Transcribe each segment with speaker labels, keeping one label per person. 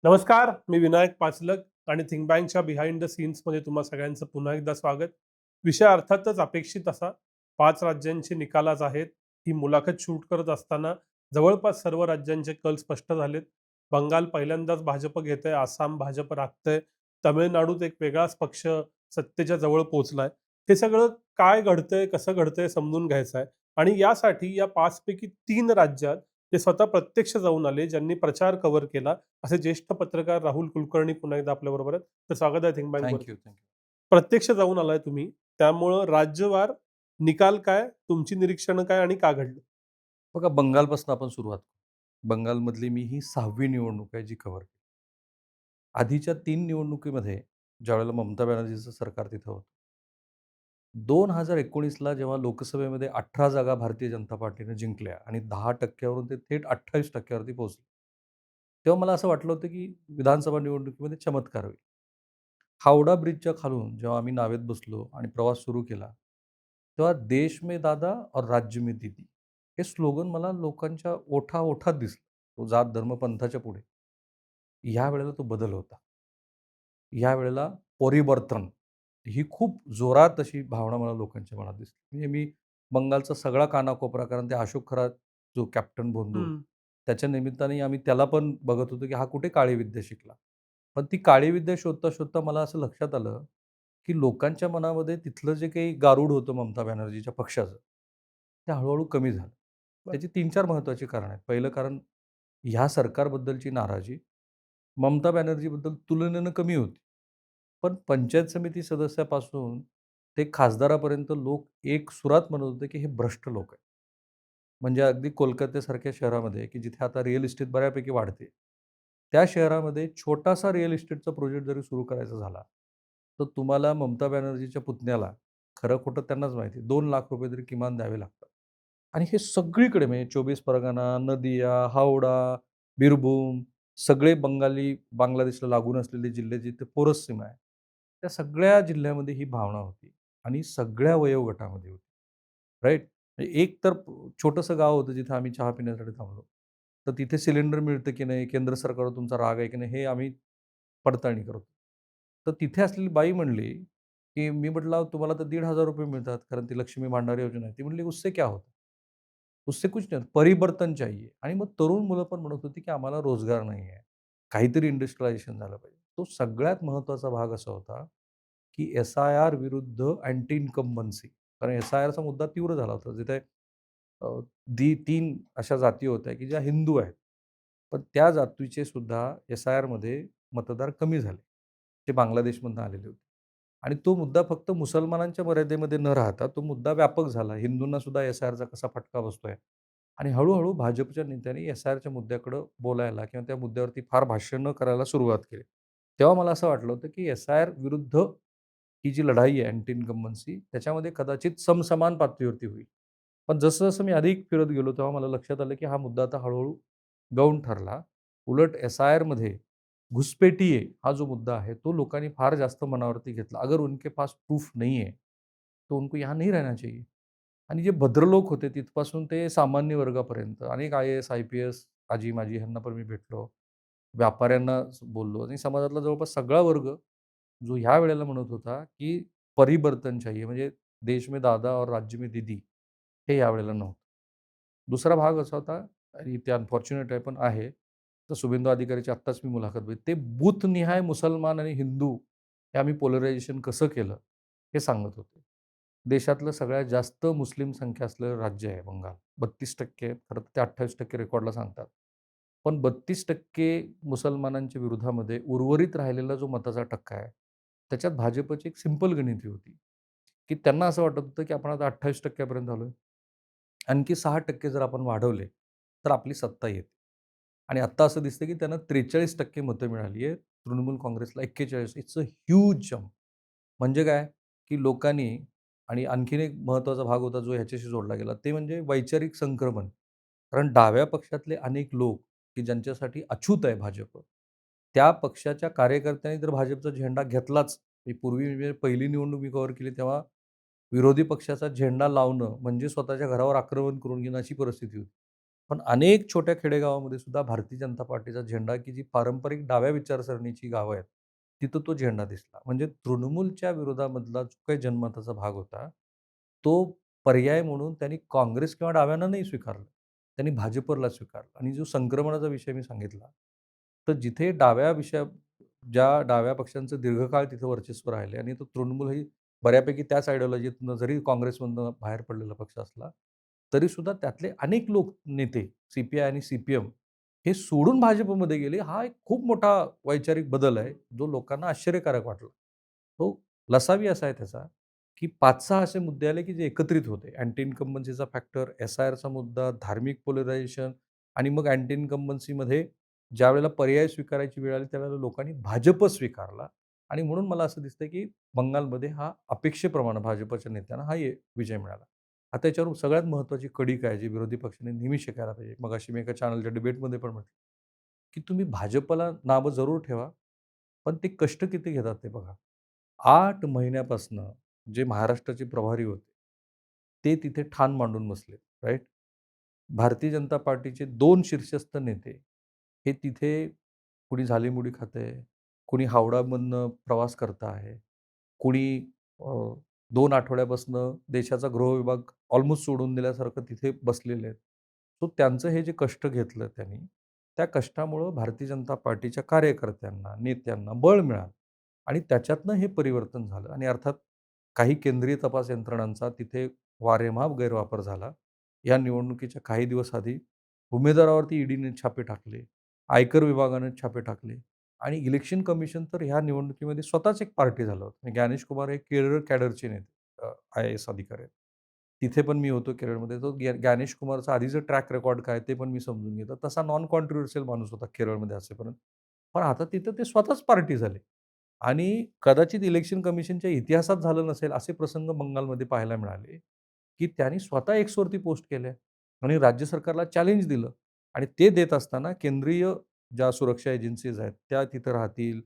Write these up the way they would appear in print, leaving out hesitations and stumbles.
Speaker 1: नमस्कार, मी विनायक पाचलक आणि थिंक बँकच्या बिहाइंड द सीन्समध्ये तुम्हा सगळ्यांचं पुन्हा एकदा स्वागत. विषय अर्थातच अपेक्षित असा 5 राज्यांचे निकालाच आहेत. ही मुलाखत शूट करत असताना जवळपास सर्व राज्यांचे कल स्पष्ट झालेत. बंगाल पहिल्यांदाच भाजप घेतंय, आसाम भाजप राखतंय, तमिळनाडूत एक वेगळाच पक्ष सत्तेच्या जवळ पोहोचलाय. हे सगळं काय घडतंय, कसं घडतंय समजून घ्यायचं आहे आणि यासाठी या 5 पैकी 3 राज्यात ते स्वतः प्रत्यक्ष जाऊन आले, ज्यांनी प्रचार कव्हर केला. असे ज्येष्ठ पत्रकार राहुल कुलकर्णी पुन्हा एकदा आपल्याबरोबर आहेत. तर स्वागत आहे थिंक
Speaker 2: थँक
Speaker 1: बँकवरती.
Speaker 2: You, thank you.
Speaker 1: प्रत्यक्ष जाऊन आलाय तुम्ही. त्यामुळं राज्यवार निकाल काय, तुमची निरीक्षणं काय आणि का घडलं?
Speaker 2: बघा बंगालपासून आपण सुरुवात करू. बंगालमधली मी ही 6वी निवडणूक आहे जी कव्हर केली. आधीच्या 3 निवडणुकीमध्ये ज्यावेळेला ममता बॅनर्जीचं सरकार तिथं होतं. 2019ला जेव्हा लोकसभेमध्ये 18 जागा भारतीय जनता पार्टीने जिंकल्या आणि 10% वरून ते थेट 28% वरती पोहोचले. तेव्हा मला असं वाटलं होतं की विधानसभा निवडणुकीमध्ये चमत्कार होईल. हावडा ब्रिजच्या खालून जेव्हा आम्ही नावेत बसलो आणि प्रवास सुरू केला, तेव्हा "देश में दादा और राज्य में दीदी" हे स्लोगन मला लोकांच्या ओठाओठात दिसलं. तो जात, धर्म, पंथाच्या पुढे. यावेळेला तो बदल होता. यावेळेला परिवर्तन ही खूप जोरात अशी भावना मला लोकांच्या मनात दिसली. म्हणजे मी बंगालचा सगळा कानाकोपरा कारण ते अशोक खरा जो कॅप्टन बोंधू,
Speaker 1: हं.
Speaker 2: त्याच्या निमित्ताने आम्ही त्याला पण बघत होतो, की हा कुठे काळी विद्या शिकला. पण ती काळी विद्या शोधता-शोधता मला असं लक्षात आलं, की लोकांच्या मनामध्ये तिथलं जे काही गारुड होतं ममता बॅनर्जीच्या पक्षाचं, ते हळू कमी झालं.
Speaker 1: बरं.
Speaker 2: त्याची 3-4 महत्त्वाची कारणं आहेत. पहिलं कारण ह्या सरकारबद्दलची नाराजी ममता बॅनर्जीबद्दल तुलनेनं कमी होती. पण पंचायत समिती सदस्यापासून ते खासदारापर्यंत लोक एक सुरात म्हणत होते, की हे भ्रष्ट लोक आहेत. म्हणजे अगदी कोलकात्यासारख्या शहरामध्ये, की जिथे आता रिअल इस्टेट बऱ्यापैकी वाढते. त्या शहरामध्ये छोटासा रिअल इस्टेटचा प्रोजेक्ट जरी सुरू करायचा झाला, तर तुम्हाला ममता बॅनर्जीच्या पुतण्याला खरं-खोटं त्यांनाच माहिती आहे, ₹2,00,000 तरी किमान द्यावे लागतात. आणि हे सगळीकडे म्हणजे 24 परगणा, नदिया, हावडा, बीरभूम सगळे बांगलादेशला लागून असलेले जिल्हे जिथे पोरस सीमा आहे. त्या सगळ्या जिल्ह्यामध्ये ही भावना होती आणि सगळ्या वयोगटामध्ये होती. राइट? एक तर छोटंसं गाव होतं जिथे आम्ही चहा पिण्यासाठी थांबलो. तर तिथे सिलेंडर मिळतं की नाही, केंद्र सरकारवर तुमचा राग आहे की नाही, हे आम्ही पडताळणी करतो. तर तिथे असलेली बाई म्हणली, की मी म्हटलं, "अहो, तुम्हाला तर ₹1,500 मिळतात, कारण ती लक्ष्मी भांडार योजना आहे." ती म्हणली, "उससे क्या होता? उससे कुछ नहीं परिवर्तन चाहिए." आणि मग तरुण मुलं पण म्हणत होती, की आम्हाला रोजगार नाही आहे. काहीतरी इंडस्ट्रियलायझेशन झालं पाहिजे. तो सगळ्यात महत्त्वाचा भाग असा होता, की एस-आय-आर विरुद्ध अँटी इन्कम्बन्सी. कारण एस-आय-आरचा मुद्दा तीव्र झाला होता. जिथे अ, 3 अशा जाती होत्या, की ज्या हिंदू आहेत. पण त्या जातीचे सुद्धा एस-आय-आरमध्ये मतदार कमी झाले. ते बांगलादेशमधून आलेले होते. आणि तो मुद्दा फक्त मुसलमानांच्या मर्यादेमध्ये न राहता तो मुद्दा व्यापक झाला. हिंदूंना सुद्धा एस-आय-आरचा कसा फटका बसतोय. आणि हळू भाजपच्या नेत्यांनी एस-आय-आरच्या मुद्द्याकडं बोलायला किंवा त्या मुद्द्यावरती फार भाष्य करायला सुरुवात केली. तेव्हा मला असं वाटलं होतं, की एस-आय-आर विरुद्ध ही जी लढाई आहे अँटी इन्कम्बन्सी त्याच्यामध्ये कदाचित समसमान पातळीवरती होईल. पण जसं-जसं मी अधिक फिरत गेलो, तेव्हा मला लक्षात आलं, की हा मुद्दा आता हळू गौण ठरला. उलट एस-आय-आरमध्ये घुसपैठिये हा जो मुद्दा है, तो लोकांनी फार जास्त मनावरती घेतला. अगर उनके पास प्रूफ नहीं है, तो उनको यहाँ नहीं रहना चाहिए. आणि जे भद्रलोक होते तिथपासून ते सामान्य वर्गापर्यंत अनेक आय-ए-एस, आय-पी-एस, आजी-माजी ह्यांना पण मी भेटलो. व्यापाऱ्यांना बोललो आणि समाजातला जवळपास सगळा वर्ग जो ह्या वेळेला म्हणत होता, की परिवर्तन चाहिए म्हणजे देश में दादा और राज्य में दीदी हे यावेळेला नव्हतं. दुसरा भाग असा होता आणि ते अनफॉर्च्युनेट आहे पण आहे. तर शुभेंदू अधिकारीची आत्ताच मी मुलाखत बघितली. ते बूथनिहाय मुसलमान आणि हिंदू हे आम्ही पोलरायझेशन कसं केलं, हे सांगत होते. देशातलं सगळ्यात जास्त मुस्लिम संख्या असलेलं राज्य आहे बंगाल. 32% खरं तर ते 28% रेकॉर्डला सांगतात. पण 32% मुसलमानांच्या विरोधामध्ये उर्वरित राहिलेला जो मताचा टक्का आहे, त्याच्यात भाजपची एक सिंपल गणिती होती, की त्यांना असं वाटत होतं, की आपण आता 28% पर्यंत आलोय. आणखी 6% जर आपण वाढवले, तर आपली सत्ता येते. आणि आत्ता असं दिसतं, की त्यांना 43% मतं मिळाली आहेत. तृणमूल काँग्रेसला 41. It's a huge jump. म्हणजे काय, की लोकांनी आणि आणखीन एक महत्त्वाचा भाग होता, जो ह्याच्याशी जोडला गेला, ते म्हणजे वैचारिक संक्रमण. कारण डाव्या पक्षातले अनेक लोक, की ज्यांच्यासाठी अछूत आहे भाजप, त्या पक्षाच्या कार्यकर्त्यांनी जर भाजपचा झेंडा घेतलाच, मी पूर्वी म्हणजे पहिली निवडणूक मी कव्हर केली तेव्हा विरोधी पक्षाचा झेंडा लावणं म्हणजे स्वतःच्या घरावर आक्रमण करून घेणं अशी परिस्थिती होती. पण अनेक छोट्या खेडेगावामध्ये सुद्धा भारतीय जनता पार्टीचा झेंडा, की जी पारंपरिक डाव्या विचारसरणीची गावं आहेत, तिथं तो झेंडा दिसला. म्हणजे तृणमूलच्या विरोधामधला जो काही जनमताचा भाग होता, तो पर्याय म्हणून त्यांनी काँग्रेस किंवा डाव्यांना नाही स्वीकारला. त्यांनी भाजपला स्वीकारला आणि जो संक्रमणाचा विषय मी सांगितला, तर जिथे ज्या डाव्या पक्षांचं दीर्घकाळ तिथं वर्चस्व राहिले आणि तो तृणमूलही बऱ्यापैकी त्याच आयडिओलॉजीतनं जरी काँग्रेसमधनं बाहेर पडलेला पक्ष असला, तरीसुद्धा त्यातले अनेक नेते सी-पी-आय आणि सी-पी-एम हे सोडून भाजपमध्ये गेले. हा एक खूप मोठा वैचारिक बदल आहे, जो लोकांना आश्चर्यकारक वाटला. तो लसावी असा आहे त्याचा, की 5-6 असे मुद्दे आले, की जे एकत्रित होते. अँटी इन्कम्बन्सीचा फॅक्टर, एस-आय-आरचा मुद्दा, धार्मिक पोलरायझेशन आणि मग अँटी इन्कम्बन्सीमध्ये ज्यावेळेला पर्याय स्वीकारायची वेळ आली, त्यावेळेला लोकांनी भाजप स्वीकारला आणि म्हणून मला असं दिसतं, की बंगालमध्ये हा अपेक्षेप्रमाणे भाजपच्या नेत्यांना विजय मिळाला. आता याच्यावर सगळ्यात महत्त्वाची कडी काय, जी विरोधी पक्षाने नेहमी शिकायला पाहिजे. मगाशी मी एका चॅनलच्या डिबेटमध्ये पण म्हटलं, की तुम्ही भाजपला नावं जरूर ठेवा, पण ते कष्ट किती घेतात ते बघा. 8 महिन्यापासनं जे महाराष्ट्राचे प्रभारी होते, ते तिथे ठाण मांडून बसले, राइट? भारतीय जनता पार्टीचे 2 शीर्षस्थ नेते, हे तिथे कुणी झालीमुडी खातंय, कुणी हावडामधनं प्रवास करत आहे, कुणी अ, 2 आठवड्यापासनं देशाचा गृहविभाग ऑलमोस्ट सोडून दिल्यासारखं तिथे बसलेले आहेत. सो त्यांचं हे जे कष्ट घेतलं त्यांनी, त्या कष्टामुळं भारतीय जनता पार्टीच्या कार्यकर्त्यांना, नेत्यांना बळ मिळालं आणि त्याच्यातनं हे परिवर्तन झालं आणि अर्थात काही केंद्रीय तपास यंत्रणांचा तिथे वारेमाप गैरवापर झाला. या निवडणुकीच्या काही दिवस आधी उमेदवारावरती ईडीने छापे टाकले, आयकर विभागाने छापे टाकले आणि इलेक्शन कमिशन तर ह्या निवडणुकीमध्ये स्वतःच एक पार्टी झालं होतं. ज्ञानेश कुमार हे केरळ कॅडरचे नेते आय-ए-एस अधिकारी आहेत. तिथे पण मी होतो केरळमध्ये. तो ज्ञानेश कुमारचा आधीचं ट्रॅक रेकॉर्ड काय ते पण मी समजून घेतलं. तसा नॉन कॉन्ट्रोव्हर्शियल माणूस होता केरळमध्ये असेपर्यंत. पण आता तिथं ते स्वतःच पार्टी झाले आणि कदाचित इलेक्शन कमिशनच्या इतिहासात झालं नसेल असे प्रसंग बंगालमध्ये पाहायला मिळाले, की त्यांनी स्वतः Xवरती पोस्ट केल्या आणि राज्य सरकारला चॅलेंज दिलं आणि ते देत असताना केंद्रीय ज्या सुरक्षा एजन्सीज आहेत, त्या तिथं राहतील.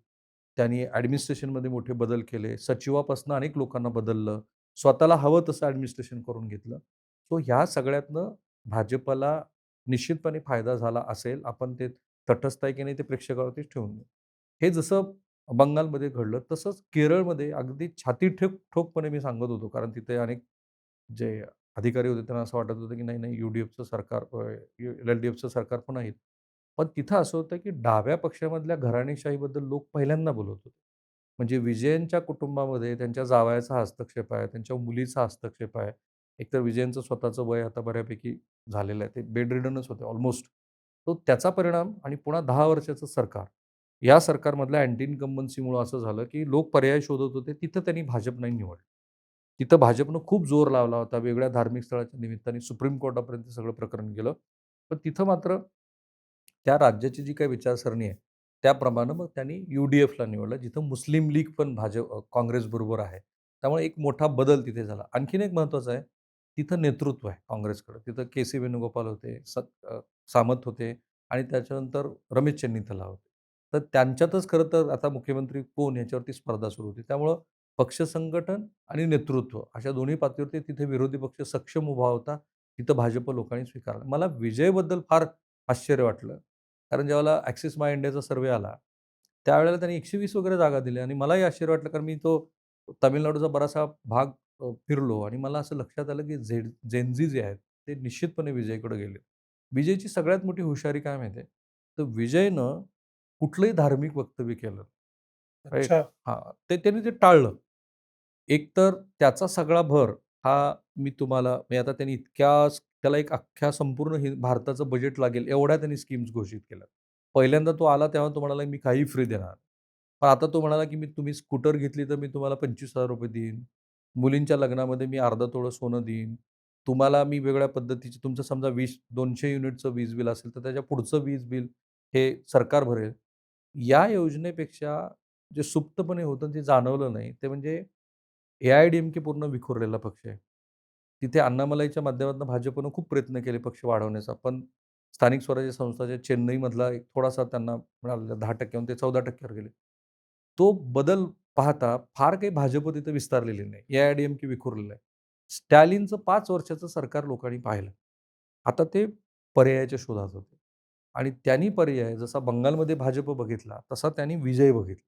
Speaker 2: त्यांनी ॲडमिनिस्ट्रेशनमध्ये मोठे बदल केले. सचिवापासून अनेक लोकांना बदललं. स्वतःला हवं तसं ॲडमिनिस्ट्रेशन करून घेतलं. सो ह्या सगळ्यातनं भाजपला निश्चितपणे फायदा झाला असेल. आपण ते तटस्थ आहे की नाही ते प्रेक्षकावरतीच ठेवून देऊ. हे जसं बंगालमध्ये घडलं, तसंच केरळमध्ये अगदी छाती ठोकपणे मी सांगत होतो. कारण तिथे अनेक जे अधिकारी होते त्यांना असं वाटत होतं की नाही, नाही यू-डी-एफचं सरकार एल-डी-एफचं सरकार पण आहे. पण तिथं असं होतं की डाव्या पक्षामधल्या घराणेशाहीबद्दल लोक पहिल्यांदा बोलत होते. म्हणजे विजयनच्या कुटुंबामध्ये त्यांच्या जावयाचा हस्तक्षेप आहे, त्यांच्या मुलीचा हस्तक्षेप आहे. एकतर विजयनचं स्वतःचं वय आता बऱ्यापैकी झालेलं आहे. ते बेड रिडनच होते ऑलमोस्ट. तो त्याचा परिणाम आणि पुन्हा 10 वर्षाचं सरकार. या सरकारमधल्या अँटी इन्कम्बन्सीमुळं असं झालं, की लोक पर्याय शोधत होते. तिथं त्यांनी भाजप नाही निवडलं. तिथं भाजपनं खूप जोर लावला होता. वेगळ्या धार्मिक स्थळाच्या निमित्ताने सुप्रीम कोर्टापर्यंत सगळं प्रकरण गेलं. पण तिथं मात्र त्या राज्याची जी काही विचारसरणी आहे, त्याप्रमाणे मग त्यांनी यू-डी-एफला निवडलं, जिथं मुस्लिम लीग पण काँग्रेसबरोबर आहे. त्यामुळे एक मोठा बदल तिथे झाला. आणखीन एक महत्त्वाचं आहे, तिथं नेतृत्व आहे काँग्रेसकडं. तिथं के-सी वेणुगोपाल होते, सामंत होते आणि त्याच्यानंतर रमेश चेन्निथला होते. तर त्यांच्यातच खरं तर आता मुख्यमंत्री कोण याच्यावरती स्पर्धा सुरू होती. त्यामुळं पक्ष संघटन आणि नेतृत्व अशा दोन्ही पातळीवरती तिथे विरोधी पक्ष सक्षम उभा होता. तिथं भाजप लोकांनी स्वीकारलं. मला विजयबद्दल फार आश्चर्य वाटलं. कारण ज्यावेळेला ॲक्सिस माय इंडियाचा सर्व्हे आला, त्यावेळेला त्यांनी 120 वगैरे जागा दिल्या आणि मलाही आश्चर्य वाटलं कारण मी तो तामिळनाडूचा बराचसा भाग फिरलो आणि मला असं लक्षात आलं की जेन-झी जे आहेत, ते निश्चितपणे विजयकडे गेले. विजयची सगळ्यात मोठी हुशारी काय माहिती आहे? तर विजयनं कुठलंही धार्मिक वक्तव्य केलं, राइट?
Speaker 1: अच्छा.
Speaker 2: हां, त्यांनी ते टाळलं. एकतर त्याचा सगळा भर हा मी तुम्हाला म्हणजे आता त्यांनी त्याला एक अख्ख्या संपूर्ण भारताचं बजेट लागेल एवढ्या त्यांनी स्कीम्स घोषित केल्या. पहिल्यांदा तो आला तेव्हा तो म्हणाला, "मी काही फ्री देणार." पण आता तो म्हणाला, की तुम्ही स्कूटर घेतली तर मी तुम्हाला ₹25,000 देईन. मुलींच्या लग्नामध्ये मी अर्धा तोळं सोनं देईन. तुम्हाला मी वेगळ्या पद्धतीची तुमचं समजा 200 युनिटचं वीज बिल असेल तर त्याच्या पुढचं वीज बिल हे सरकार भरेल. या योजनेपेक्षा जे सुप्तपणे होतं ते जाणवलं नाही. ते म्हणजे ए-आय-डी-एम-के पूर्ण विखुरलेला पक्ष आहे. तिथे अण्णामलाईच्या माध्यमातून भाजपनं खूप प्रयत्न केले पक्ष वाढवण्याचा. पण स्थानिक स्वराज्य संस्थाच्या चेन्नईमधला एक थोडासा त्यांना मिळालेला 10% ते 14% वर गेले. तो बदल पाहता फार काही भाजप तिथे विस्तारलेली नाही. ए-आय-डी-एम-के विखुरलेलं आहे. स्टॅलिनचं 5 वर्षाचं सरकार लोकांनी पाहिलं. आता ते पर्यायाच्या शोधात होते. आणि त्यांनी पर्याय जसा बंगालमध्ये भाजप बघितला, तसा त्यांनी विजय बघितला.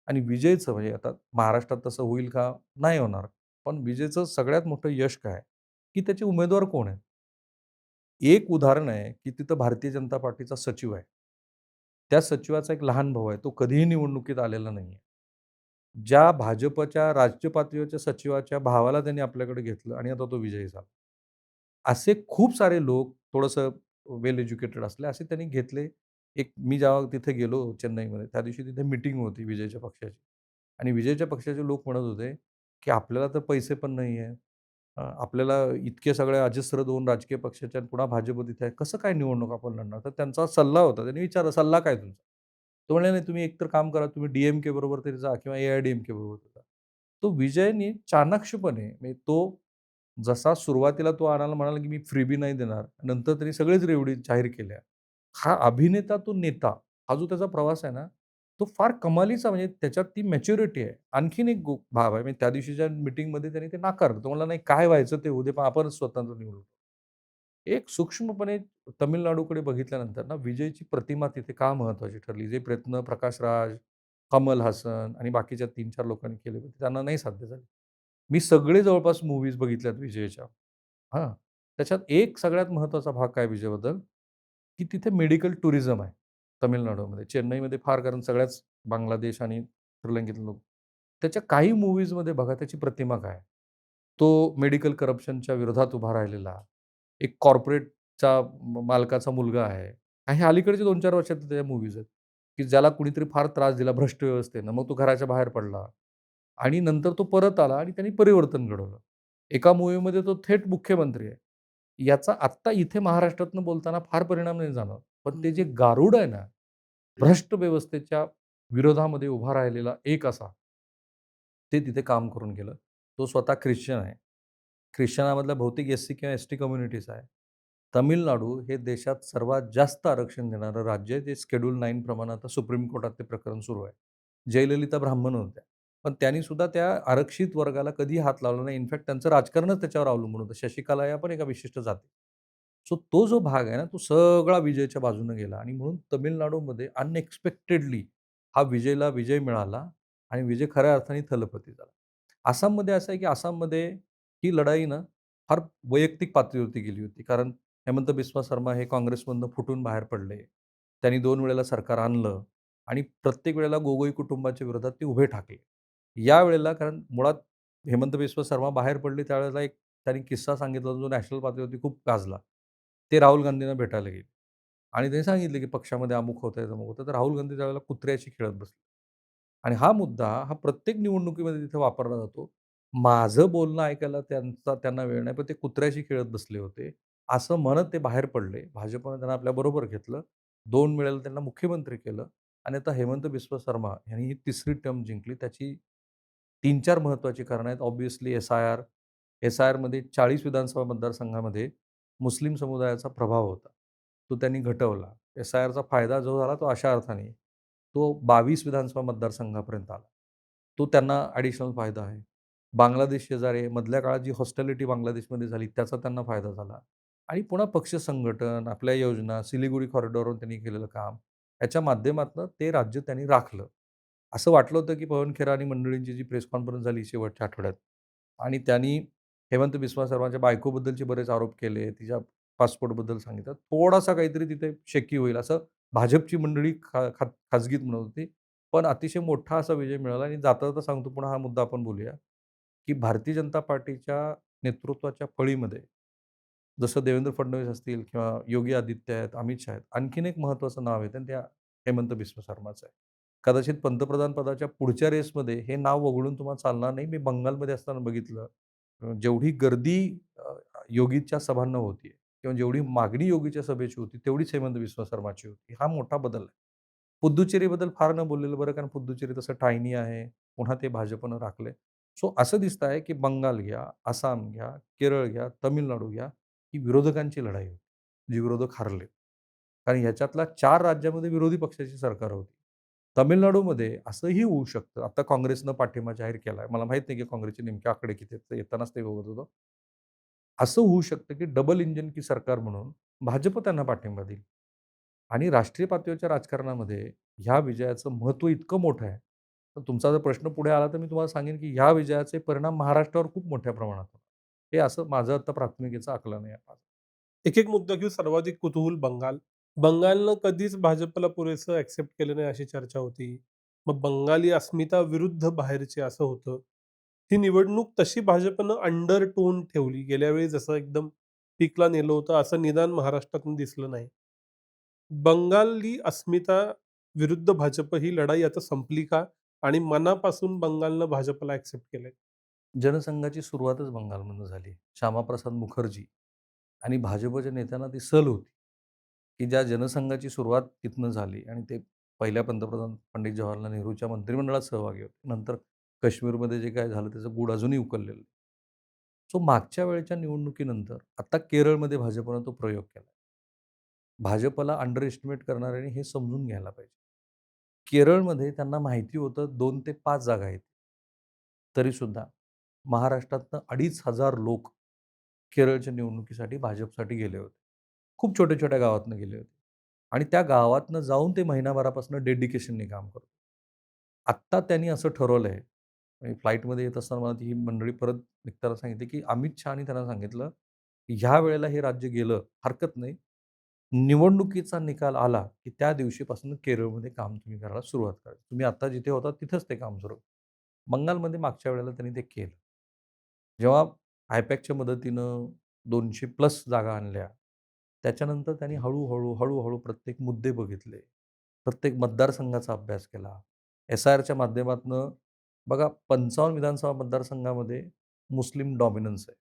Speaker 2: आणि विजयचं म्हणजे आता महाराष्ट्रात तसं होईल का? नाही होणार. पण विजयचं सगळ्यात मोठं यश काय? की त्याचे उमेदवार कोण आहेत? एक उदाहरण आहे, की तिथं भारतीय जनता पार्टीचा सचिव आहे. त्या सचिवाचा एक लहान भाऊ आहे. तो कधीही निवडणुकीत आलेला नाहीये. ज्या भाजपच्या राज्य पातळीवरच्या सचिवाच्या भावाला त्यांनी आपल्याकडे घेतलं आणि आता तो विजयी झाला. असे खूप सारे लोक थोडंसं वेल एज्युकेटेड असले, असे त्यांनी घेतले. एक मी जेव्हा तिथे गेलो चेन्नईमध्ये, त्या दिवशी तिथे मीटिंग होती विजयच्या पक्षाची आणि विजयच्या पक्षाचे लोक म्हणत होते, की आपल्याला तर पैसे पण नाही आहेत. आपल्याला इतके सगळे अजस्र 2 राजकीय पक्षाचे आणि पुन्हा भाजप तिथे आहे. कसं काय निवडणूक आपण लढणार? तर त्यांचा सल्ला होता. त्यांनी विचारलं, "सल्ला काय तुमचा?" तो म्हणाले, "नाही, तुम्ही एकतर काम करा, तुम्ही डी-एम-के बरोबर तरी जा किंवा ए-आय-डी-एम-के बरोबर तरी जा." तो विजयने चाणाक्षपणे म्हणजे तो जसा सुरुवातीला तो आम्हाला म्हणाला, की "मी फ्रीबी नाही देणार." नंतर त्यांनी सगळेच रेवडी जाहीर केल्या. हा अभिनेता तो नेता, हा जो त्याचा प्रवास आहे ना, तो फार कमालीचा म्हणजे त्याच्यात ती मॅच्युरिटी आहे. आणखीन एक भाग आहे म्हणजे त्या दिवशीच्या मीटिंगमध्ये त्याने ते नाकारलं. तो म्हणाला, "नाही काय व्हायचं ते होऊ दे, पण आपणच स्वतंत्र निवडू." एक सूक्ष्मपणे तमिळनाडूकडे बघितल्यानंतर ना, विजयची प्रतिमा तिथे का महत्त्वाची ठरली? जे प्रयत्न प्रकाश राज, कमल हासन आणि बाकीच्या 3-4 लोकांनी केले होते, त्यांना नाही साध्य झाले. मी सगळे जवळपास मूव्हीज बघितल्यात विजयच्या. हां. त्याच्यात एक सगळ्यात महत्त्वाचा भाग काय विजयबद्दल, की तिथे मेडिकल टुरिझम आहे तमिळनाडूमध्ये. चेन्नईमध्ये फार कारण सगळ्याच बांगलादेश आणि श्रीलंकेतले लोक. त्याच्या काही मूव्हीजमध्ये बघा त्याची प्रतिमा काय आहे. तो मेडिकल करप्शनच्या विरोधात उभा राहिलेला. एक कॉर्पोरेटचा मालकाचा मुलगा आहे. काही अलीकडचे 2-4 वर्षातल्या त्याच्या मूव्हीज आहेत, की ज्याला कुणीतरी फार त्रास दिला भ्रष्ट व्यवस्थेनं. मग तो घराच्या बाहेर पडला आणि नंतर तो परत आला आणि त्यांनी परिवर्तन घडवलं. एका मूव्हीमध्ये तो थेट मुख्यमंत्री आहे. याचा आत्ता इथे महाराष्ट्रातनं बोलताना फार परिणाम नाही जाणवत. पण ते जे गारुड आहे ना, भ्रष्ट व्यवस्थेच्या विरोधामध्ये उभा राहिलेला एक असा, ते तिथे काम करून गेलं. तो स्वतः ख्रिश्चन आहे. ख्रिश्चनामधल्या बहुतेक एस-सी किंवा एस-टी कम्युनिटीज आहे. तमिळनाडू हे देशात सर्वात जास्त आरक्षण देणारं राज्य आहे. ते शेड्यूल 9 प्रमाणे आता सुप्रीम कोर्टात ते प्रकरण सुरू आहे. जयललिता ब्राह्मण होत्या. पण त्यांनी सुद्धा त्या आरक्षित वर्गाला कधीही हात लावला नाही. इनफॅक्ट त्यांचं राजकारणच त्याच्यावर अवलंबून होतं. शशिकला या पण एका विशिष्ट जाती. सो तो जो भाग आहे ना, तो सगळा विजयच्या बाजूने गेला आणि म्हणून तमिळनाडूमध्ये अनएक्सपेक्टेडली हा विजयला विजय मिळाला आणि विजय खऱ्या अर्थाने थलपती झाला. आसाममध्ये असं आहे, की आसाममध्ये ही लढाई ना फार वैयक्तिक पातळीवरती गेली होती. कारण हेमंत बिस्वा शर्मा हे काँग्रेसमधनं फुटून बाहेर पडले. त्यांनी 2 वेळेला सरकार आणलं आणि प्रत्येक वेळेला गोगोई कुटुंबाच्या विरोधात ते उभे ठाकले. यावेळेला कारण मुळात हेमंत बिस्वा शर्मा बाहेर पडले त्यावेळेला एक त्यांनी किस्सा सांगितला जो नॅशनल पातळीवरती खूप गाजला. ते राहुल गांधींना भेटायला गेले आणि त्यांनी सांगितले, की पक्षामध्ये अमुक होतंय, तमुक होतंय. तर राहुल गांधी त्यावेळेला कुत्र्याशी खेळत बसले. आणि हा मुद्दा हा प्रत्येक निवडणुकीमध्ये तिथे वापरला जातो. माझं बोलणं ऐकायला त्यांना वेळ नाही, पण ते कुत्र्याशी खेळत बसले होते. असं म्हणत ते बाहेर पडले. भाजपनं त्यांना आपल्याबरोबर घेतलं. 2 वेळेला त्यांना मुख्यमंत्री केलं आणि आता हेमंत बिस्वा शर्मा यांनी ही तिसरी टर्म जिंकली. त्याची 3-4 महत्त्वाची कारणं आहेत. Obviously S-I-R. एस-आय-आरमध्ये 40 विधानसभा मतदारसंघामध्ये मुस्लिम समुदायाचा प्रभाव होता. तो त्यांनी घटवला. एस-आय-आरचा फायदा जो झाला तो अशा अर्थाने, तो 22 विधानसभा मतदारसंघापर्यंत आला. तो त्यांना ॲडिशनल फायदा आहे. बांगलादेश शेजारी आहे. मधल्या काळात जी हॉस्टिलिटी बांगलादेशमध्ये झाली त्याचा त्यांना फायदा झाला. आणि पुन्हा पक्ष संघटन, आपल्या योजना, सिलिगुडी कॉरिडॉरवर त्यांनी केलेलं काम, याच्या माध्यमातनं ते राज्य त्यांनी राखलं. असं वाटलं होतं, की पवन खेर आणि मंडळींची जी प्रेस कॉन्फरन्स झाली शेवटच्या आठवड्यात आणि त्यांनी हेमंत बिस्वा शर्माच्या बायकोबद्दलचे बरेच आरोप केले. तिच्या पासपोर्टबद्दल सांगितलं. थोडासा काहीतरी तिथे शेकी होईल असं भाजपची मंडळी खाजगीत म्हणत होती. पण अतिशय मोठा असा विजय मिळाला आणि जाता-जाता सांगतो पुन्हा हा मुद्दा आपण बोलूया, की भारतीय जनता पार्टीच्या नेतृत्वाच्या फळीमध्ये जसं देवेंद्र फडणवीस असतील किंवा योगी आदित्य आहेत, अमित शहा आहेत. आणखीन एक महत्त्वाचं नाव आहे आणि ते हेमंत बिस्वा शर्माचं आहे. कदाचित पंतप्रधान पदाच्या पुढच्या रेसमध्ये हे नाव वगळून तुम्हाला चालणार नाही. मी बंगालमध्ये असताना बघितलं जेवढी गर्दी योगीच्या सभांना होती किंवा जेवढी मागणी योगीच्या सभेची होती, तेवढीच हेमंत बिस्वा शर्माची होती. हा मोठा बदल आहे. पुद्दुचेरीबद्दल फार न बोललेलं बरं, कारण पुद्दुचेरी तसं टायनी आहे. पुन्हा ते भाजपनं राखलंय. सो असं दिसतं आहे, की बंगाल घ्या, आसाम घ्या, केरळ घ्या, तमिळनाडू घ्या, ही विरोधकांची लढाई होती. जी विरोधक हारले. कारण ह्याच्यातल्या 4 राज्यामध्ये विरोधी पक्षाची सरकार होती. तामिळनाडूमध्ये असंही होऊ शकतं. आता काँग्रेसनं पाठिंबा जाहीर केलाय. मला माहीत नाही, की काँग्रेसचे नेमके आकडे किती आहेत. तर येतानाच ते बघत होतो. असं होऊ शकतं की डबल इंजिन की सरकार म्हणून भाजप त्यांना पाठिंबा देईल. आणि राष्ट्रीय पातळीवरच्या राजकारणामध्ये ह्या विजयाचं महत्त्व इतकं मोठं आहे. तर तुमचा जर प्रश्न पुढे आला तर मी तुम्हाला सांगेन की ह्या विजयाचे परिणाम महाराष्ट्रावर खूप मोठ्या प्रमाणात होतात. हे असं माझं आता प्राथमिकेचं आकलन आहे.
Speaker 1: एक मुद्दा घेऊ, सर्वाधिक कुतूहल बंगाल. बंगालनं कधीच भाजपला पुरेसं ॲक्सेप्ट केलं नाही अशी चर्चा होती. मग बंगाली अस्मिता विरुद्ध बाहेरचे असं होतं. ही निवडणूक तशी भाजपनं अंडरटोन ठेवली. गेल्या वेळी जसं एकदम पीकला नेलं होतं असं निदान महाराष्ट्रातून दिसलं नाही. बंगाली अस्मिता विरुद्ध भाजप ही लढाई आता संपली का? आणि मनापासून बंगालनं भाजपला ॲक्सेप्ट केलंय?
Speaker 2: जनसंघाची सुरुवातच बंगालमधनं झाली. श्यामाप्रसाद मुखर्जी आणि भाजपच्या नेत्यांना ती सल होती, की ज्या जनसंघाची सुरुवात तिथनं झाली आणि ते पहिल्या पंतप्रधान पंडित जवाहरलाल नेहरूच्या मंत्रिमंडळात सहभागी होते. नंतर काश्मीरमध्ये जे काय झालं त्याचं गूढ अजूनही उकललेलं आहे. सो मागच्या वेळेच्या निवडणुकीनंतर आता केरळमध्ये भाजपनं तो प्रयोग केला. भाजपला अंडर एस्टिमेट करणाऱ्यांनी हे समजून घ्यायला पाहिजे. केरळमध्ये त्यांना माहिती होतं 2 ते 5 जागा आहेत. तरीसुद्धा महाराष्ट्रातनं 2,500 लोक केरळच्या निवडणुकीसाठी भाजपसाठी गेले होते. खूप छोट्या-छोट्या गावातनं गेले होते आणि त्या गावातनं जाऊन ते महिनाभरापासून डेडिकेशननी काम करत. आत्ता त्यांनी असं ठरवलंय, म्हणजे फ्लाईटमध्ये येत असताना मला ती ही मंडळी परत निघताना सांगितली, की अमित शहानी त्यांना सांगितलं, की ह्या वेळेला हे राज्य गेलं हरकत नाही. निवडणुकीचा निकाल आला, की त्या दिवशीपासून केरळमध्ये काम तुम्ही करायला सुरुवात करा. तुम्ही आता जिथे होता तिथंच ते काम सुरू. बंगालमध्ये मागच्या वेळेला त्यांनी ते केलं. जेव्हा आयपॅकच्या मदतीनं 200 प्लस जागा आणल्या, त्याच्यानंतर त्यांनी हळू-हळू प्रत्येक मुद्दे बघितले. प्रत्येक मतदारसंघाचा अभ्यास केला. एस-आय-आरच्या माध्यमातनं बघा 55 विधानसभा मतदारसंघामध्ये मुस्लिम डॉमिनन्स आहे.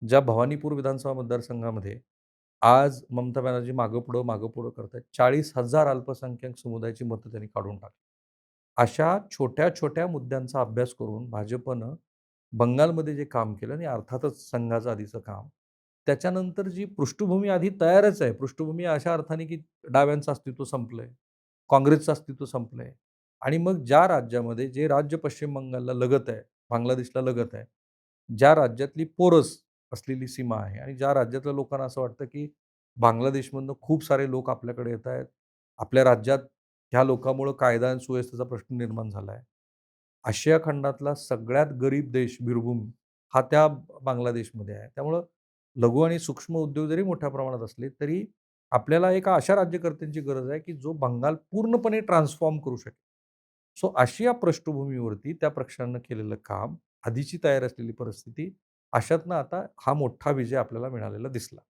Speaker 2: ज्या भवानीपूर विधानसभा मतदारसंघामध्ये आज ममता बॅनर्जी मागं-पुढं करतायत. 40,000 अल्पसंख्याक समुदायाची मतं त्यांनी काढून टाकली. अशा छोट्या-छोट्या मुद्द्यांचा अभ्यास करून भाजपनं बंगालमध्ये जे काम केलं आणि अर्थातच संघाचं आधीचं काम, त्याच्यानंतर जी पृष्ठभूमी आधी तयारच आहे. पृष्ठभूमी अशा अर्थाने की डाव्यांचं अस्तित्व संपलंय, काँग्रेसचं अस्तित्व संपलंय आणि मग ज्या राज्यामध्ये जे राज्य पश्चिम बंगालला लगत आहे, बांगलादेशला लगत आहे, ज्या राज्यातली पोरस असलेली सीमा आहे आणि ज्या राज्यातल्या लोकांना असं वाटतं की बांगलादेशमधनं खूप सारे लोक आपल्याकडे येत आहेत. आपल्या राज्यात ह्या लोकांमुळं कायदा आणि सुव्यवस्थेचा प्रश्न निर्माण झाला आहे. आशिया खंडातला सगळ्यात गरीब देश बीरभूम हा त्या बांगलादेशमध्ये आहे. त्यामुळं लघु आणि सूक्ष्म उद्योग जरी मोठ्या प्रमाणात असले, तरी आपल्याला एका अशा राज्यकर्त्यांची गरज आहे, की जो बंगाल पूर्णपणे ट्रान्सफॉर्म करू शकेल. सो अशी या पार्श्वभूमीवरती त्या पक्षानं केलेलं काम, आधीची तयार असलेली परिस्थिती, अशातनं आता हा मोठा विजय आपल्याला मिळालेला दिसला.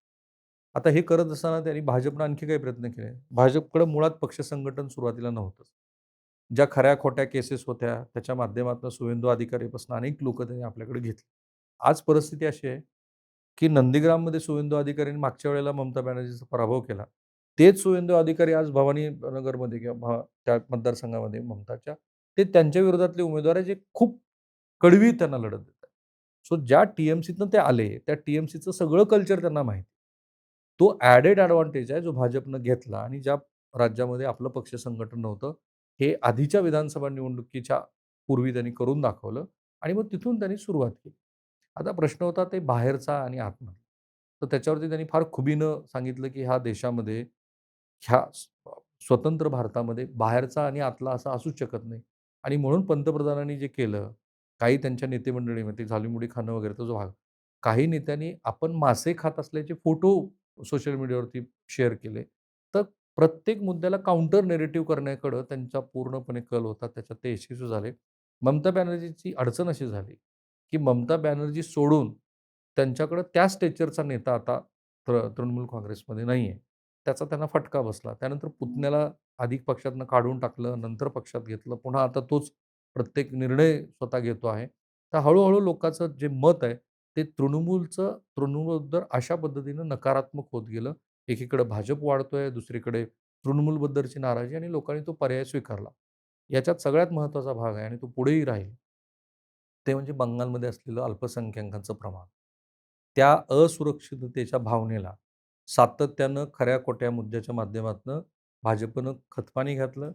Speaker 2: आता हे करत असताना त्यांनी भाजपनं आणखी काही प्रयत्न केले. भाजपकडे मुळात पक्ष संघटन सुरुवातीला नव्हतंच. ज्या खऱ्या-खोट्या केसेस होत्या, त्याच्या माध्यमातून शुवेंदू अधिकारीपासून अनेक लोकं त्यांनी आपल्याकडे घेतली. आज परिस्थिती अशी आहे, की नंदीग्राममध्ये शुवेंदू अधिकाऱ्यांनी मागच्या वेळेला ममता बॅनर्जीचा पराभव केला. तेच शुवेंदू अधिकारी आज भवानी नगरमध्ये किंवा त्या मतदारसंघामध्ये ममताच्या, ते त्यांच्या विरोधातले उमेदवार आहे, जे खूप कडवी त्यांना लढत देत आहेत. सो ज्या टी-एम-सीतनं ते आले, त्या टी-एम-सीचं सगळं कल्चर त्यांना माहिती. तो ॲडेड एडव्हांटेज आहे, जो भाजपनं घेतला आणि ज्या राज्यामध्ये आपलं पक्ष संघटन नव्हतं, हे आधीच्या विधानसभा निवडणुकीच्या पूर्वी त्यांनी करून दाखवलं आणि मग तिथून त्यांनी सुरुवात केली. आता प्रश्न होता ते बाहेरचा आणि आतमधला. तर त्याच्यावरती त्यांनी फार खुबीनं सांगितलं, की ह्या देशामध्ये ह्या स्वतंत्र भारतामध्ये बाहेरचा आणि आतला असा असूच शकत नाही आणि म्हणून पंतप्रधानांनी जे केलं, काही त्यांच्या नेतेमंडळीमध्ये झालीमुडी खाणं वगैरे तो जो भाग, काही नेत्यांनी आपण मासे खात असल्याचे फोटो सोशल मीडियावरती शेअर केले. तर प्रत्येक मुद्द्याला काउंटर नेरेटिव्ह करण्याकडं त्यांचा पूर्णपणे कल होता. त्याच्यात ते यशस्वी झाले. ममता बॅनर्जीची अडचण अशी झाली, की ममता बॅनर्जी सोडून त्यांच्याकडं त्या स्टेचरचा नेता आता तृणमूल काँग्रेसमध्ये नाहीये. त्याचा त्यांना फटका बसला. त्यानंतर पुतण्याला आधी पक्षातनं काढून टाकलं, नंतर पक्षात घेतलं. पुन्हा आता तोच प्रत्येक निर्णय स्वतः घेतो आहे. तर हळू लोकांचं जे मत आहे, ते तृणमूलबद्दल अशा पद्धतीनं नकारात्मक होत गेलं. एकीकडे भाजप वाढतोय, दुसरीकडे तृणमूलबद्दलची नाराजी आणि लोकांनी तो पर्याय स्वीकारला. याच्यात सगळ्यात महत्त्वाचा भाग आहे आणि तो पुढेही राहील. ते म्हणजे बंगालमध्ये असलेलं अल्पसंख्याकांचं प्रमाण. त्या असुरक्षिततेच्या भावनेला सातत्यानं खऱ्या-खोट्या मुद्द्याच्या माध्यमातनं भाजपनं खतपाणी घातलं.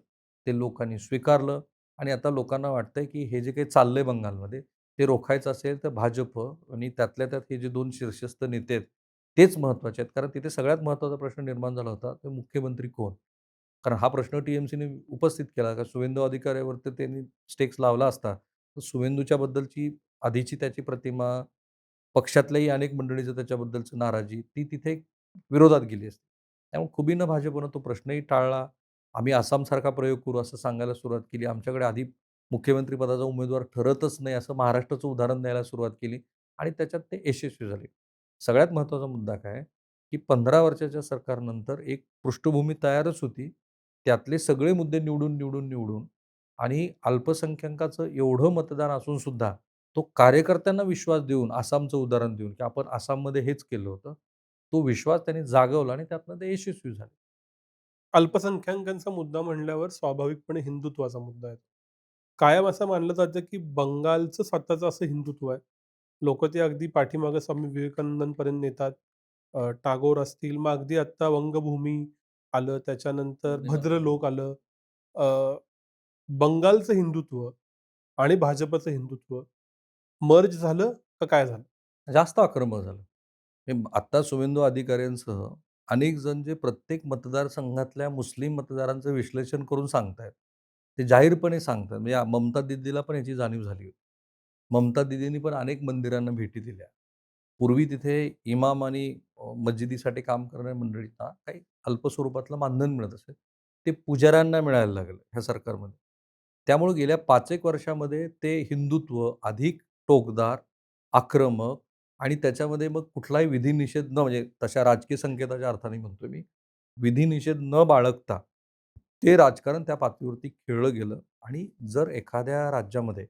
Speaker 2: ते लोकांनी स्वीकारलं आणि आता लोकांना वाटतंय, की हे जे काही चाललंय बंगालमध्ये, ते रोखायचं असेल तर भाजप आणि त्यातल्या त्यात हे जे 2 शीर्षस्थ नेते आहेत, तेच महत्त्वाचे आहेत. कारण तिथे सगळ्यात महत्त्वाचा प्रश्न निर्माण झाला होता, ते मुख्यमंत्री कोण? कारण हा प्रश्न टी-एम-सीने उपस्थित केला. कारण शुवेंदू अधिकाऱ्यावर तर त्यांनी स्टेक्स लावला असता. तर शुवेंदूच्या बद्दलची आधीची त्याची प्रतिमा, पक्षातल्याही अनेक मंडळीचं त्याच्याबद्दलची नाराजी, ती तिथे विरोधात गेली असती. त्यामुळे खुबीनं भाजपनं तो प्रश्नही टाळला. आम्ही आसामसारखा प्रयोग करू असं सांगायला सुरुवात केली. आमच्याकडे आधी मुख्यमंत्री पदाचा उमेदवार ठरतच नाही असं महाराष्ट्राचं उदाहरण द्यायला सुरुवात केली आणि त्याच्यात ते यशस्वी झाले. सगळ्यात महत्त्वाचा मुद्दा काय, की 15 वर्षाच्या सरकारनंतर एक पृष्ठभूमी तयारच होती. त्यातले सगळे मुद्दे निवडून आणि अल्पसंख्याकाचं एवढं मतदान असून सुद्धा तो कार्यकर्त्यांना विश्वास देऊन, आसामचं उदाहरण देऊन, की आपण आसाममध्ये हेच केलं होतं. तो विश्वास त्यांनी जागवला आणि त्यातनं ते यशस्वी झाले.
Speaker 1: अल्पसंख्याकांचा मुद्दा म्हणल्यावर स्वाभाविकपणे हिंदुत्वाचा मुद्दा आहे. कायम असं मानलं जातं, की बंगालचं स्वतःचं असं हिंदुत्व आहे. लोकं ते अगदी पाठीमागे स्वामी विवेकानंदांपर्यंत नेतात. टागोर असतील, मग अगदी आत्ता वंगभूमी आलं, त्याच्यानंतर
Speaker 2: वंदे मातरम.
Speaker 1: भद्रलोक आलं. अ, बंगालचं हिंदुत्व आणि भाजपचं हिंदुत्व मर्ज झालं का काय झालं?
Speaker 2: जास्त आक्रमक झालं. हे आत्ता शुवेंदू अधिकाऱ्यांसह अनेक जण जे प्रत्येक मतदारसंघातल्या मुस्लिम मतदारांचं विश्लेषण करून सांगतायत. ते जाहीरपणे सांगतात. म्हणजे ममता दीदीला पण याची जाणीव झाली होती. ममता दीदींनी पण अनेक मंदिरांना भेटी दिल्या. पूर्वी तिथे इमाम आणि मस्जिदीसाठी काम करणाऱ्या मंडळींना काही अल्प स्वरूपातलं मानधन मिळत असेल. ते पुजाऱ्यांना मिळायला लागलं ह्या सरकारमध्ये. त्यामुळे गेल्या 5 एक वर्षामध्ये ते हिंदुत्व अधिक टोकदार, आक्रमक आणि त्याच्यामध्ये मग कुठलाही विधिनिषेध न म्हणजे तशा राजकीय संकेताच्या अर्थाने म्हणतोय मी. विधिनिषेध न बाळगता ते राजकारण त्या पातळीवरती खेळलं गेलं आणि जर एखाद्या राज्यामध्ये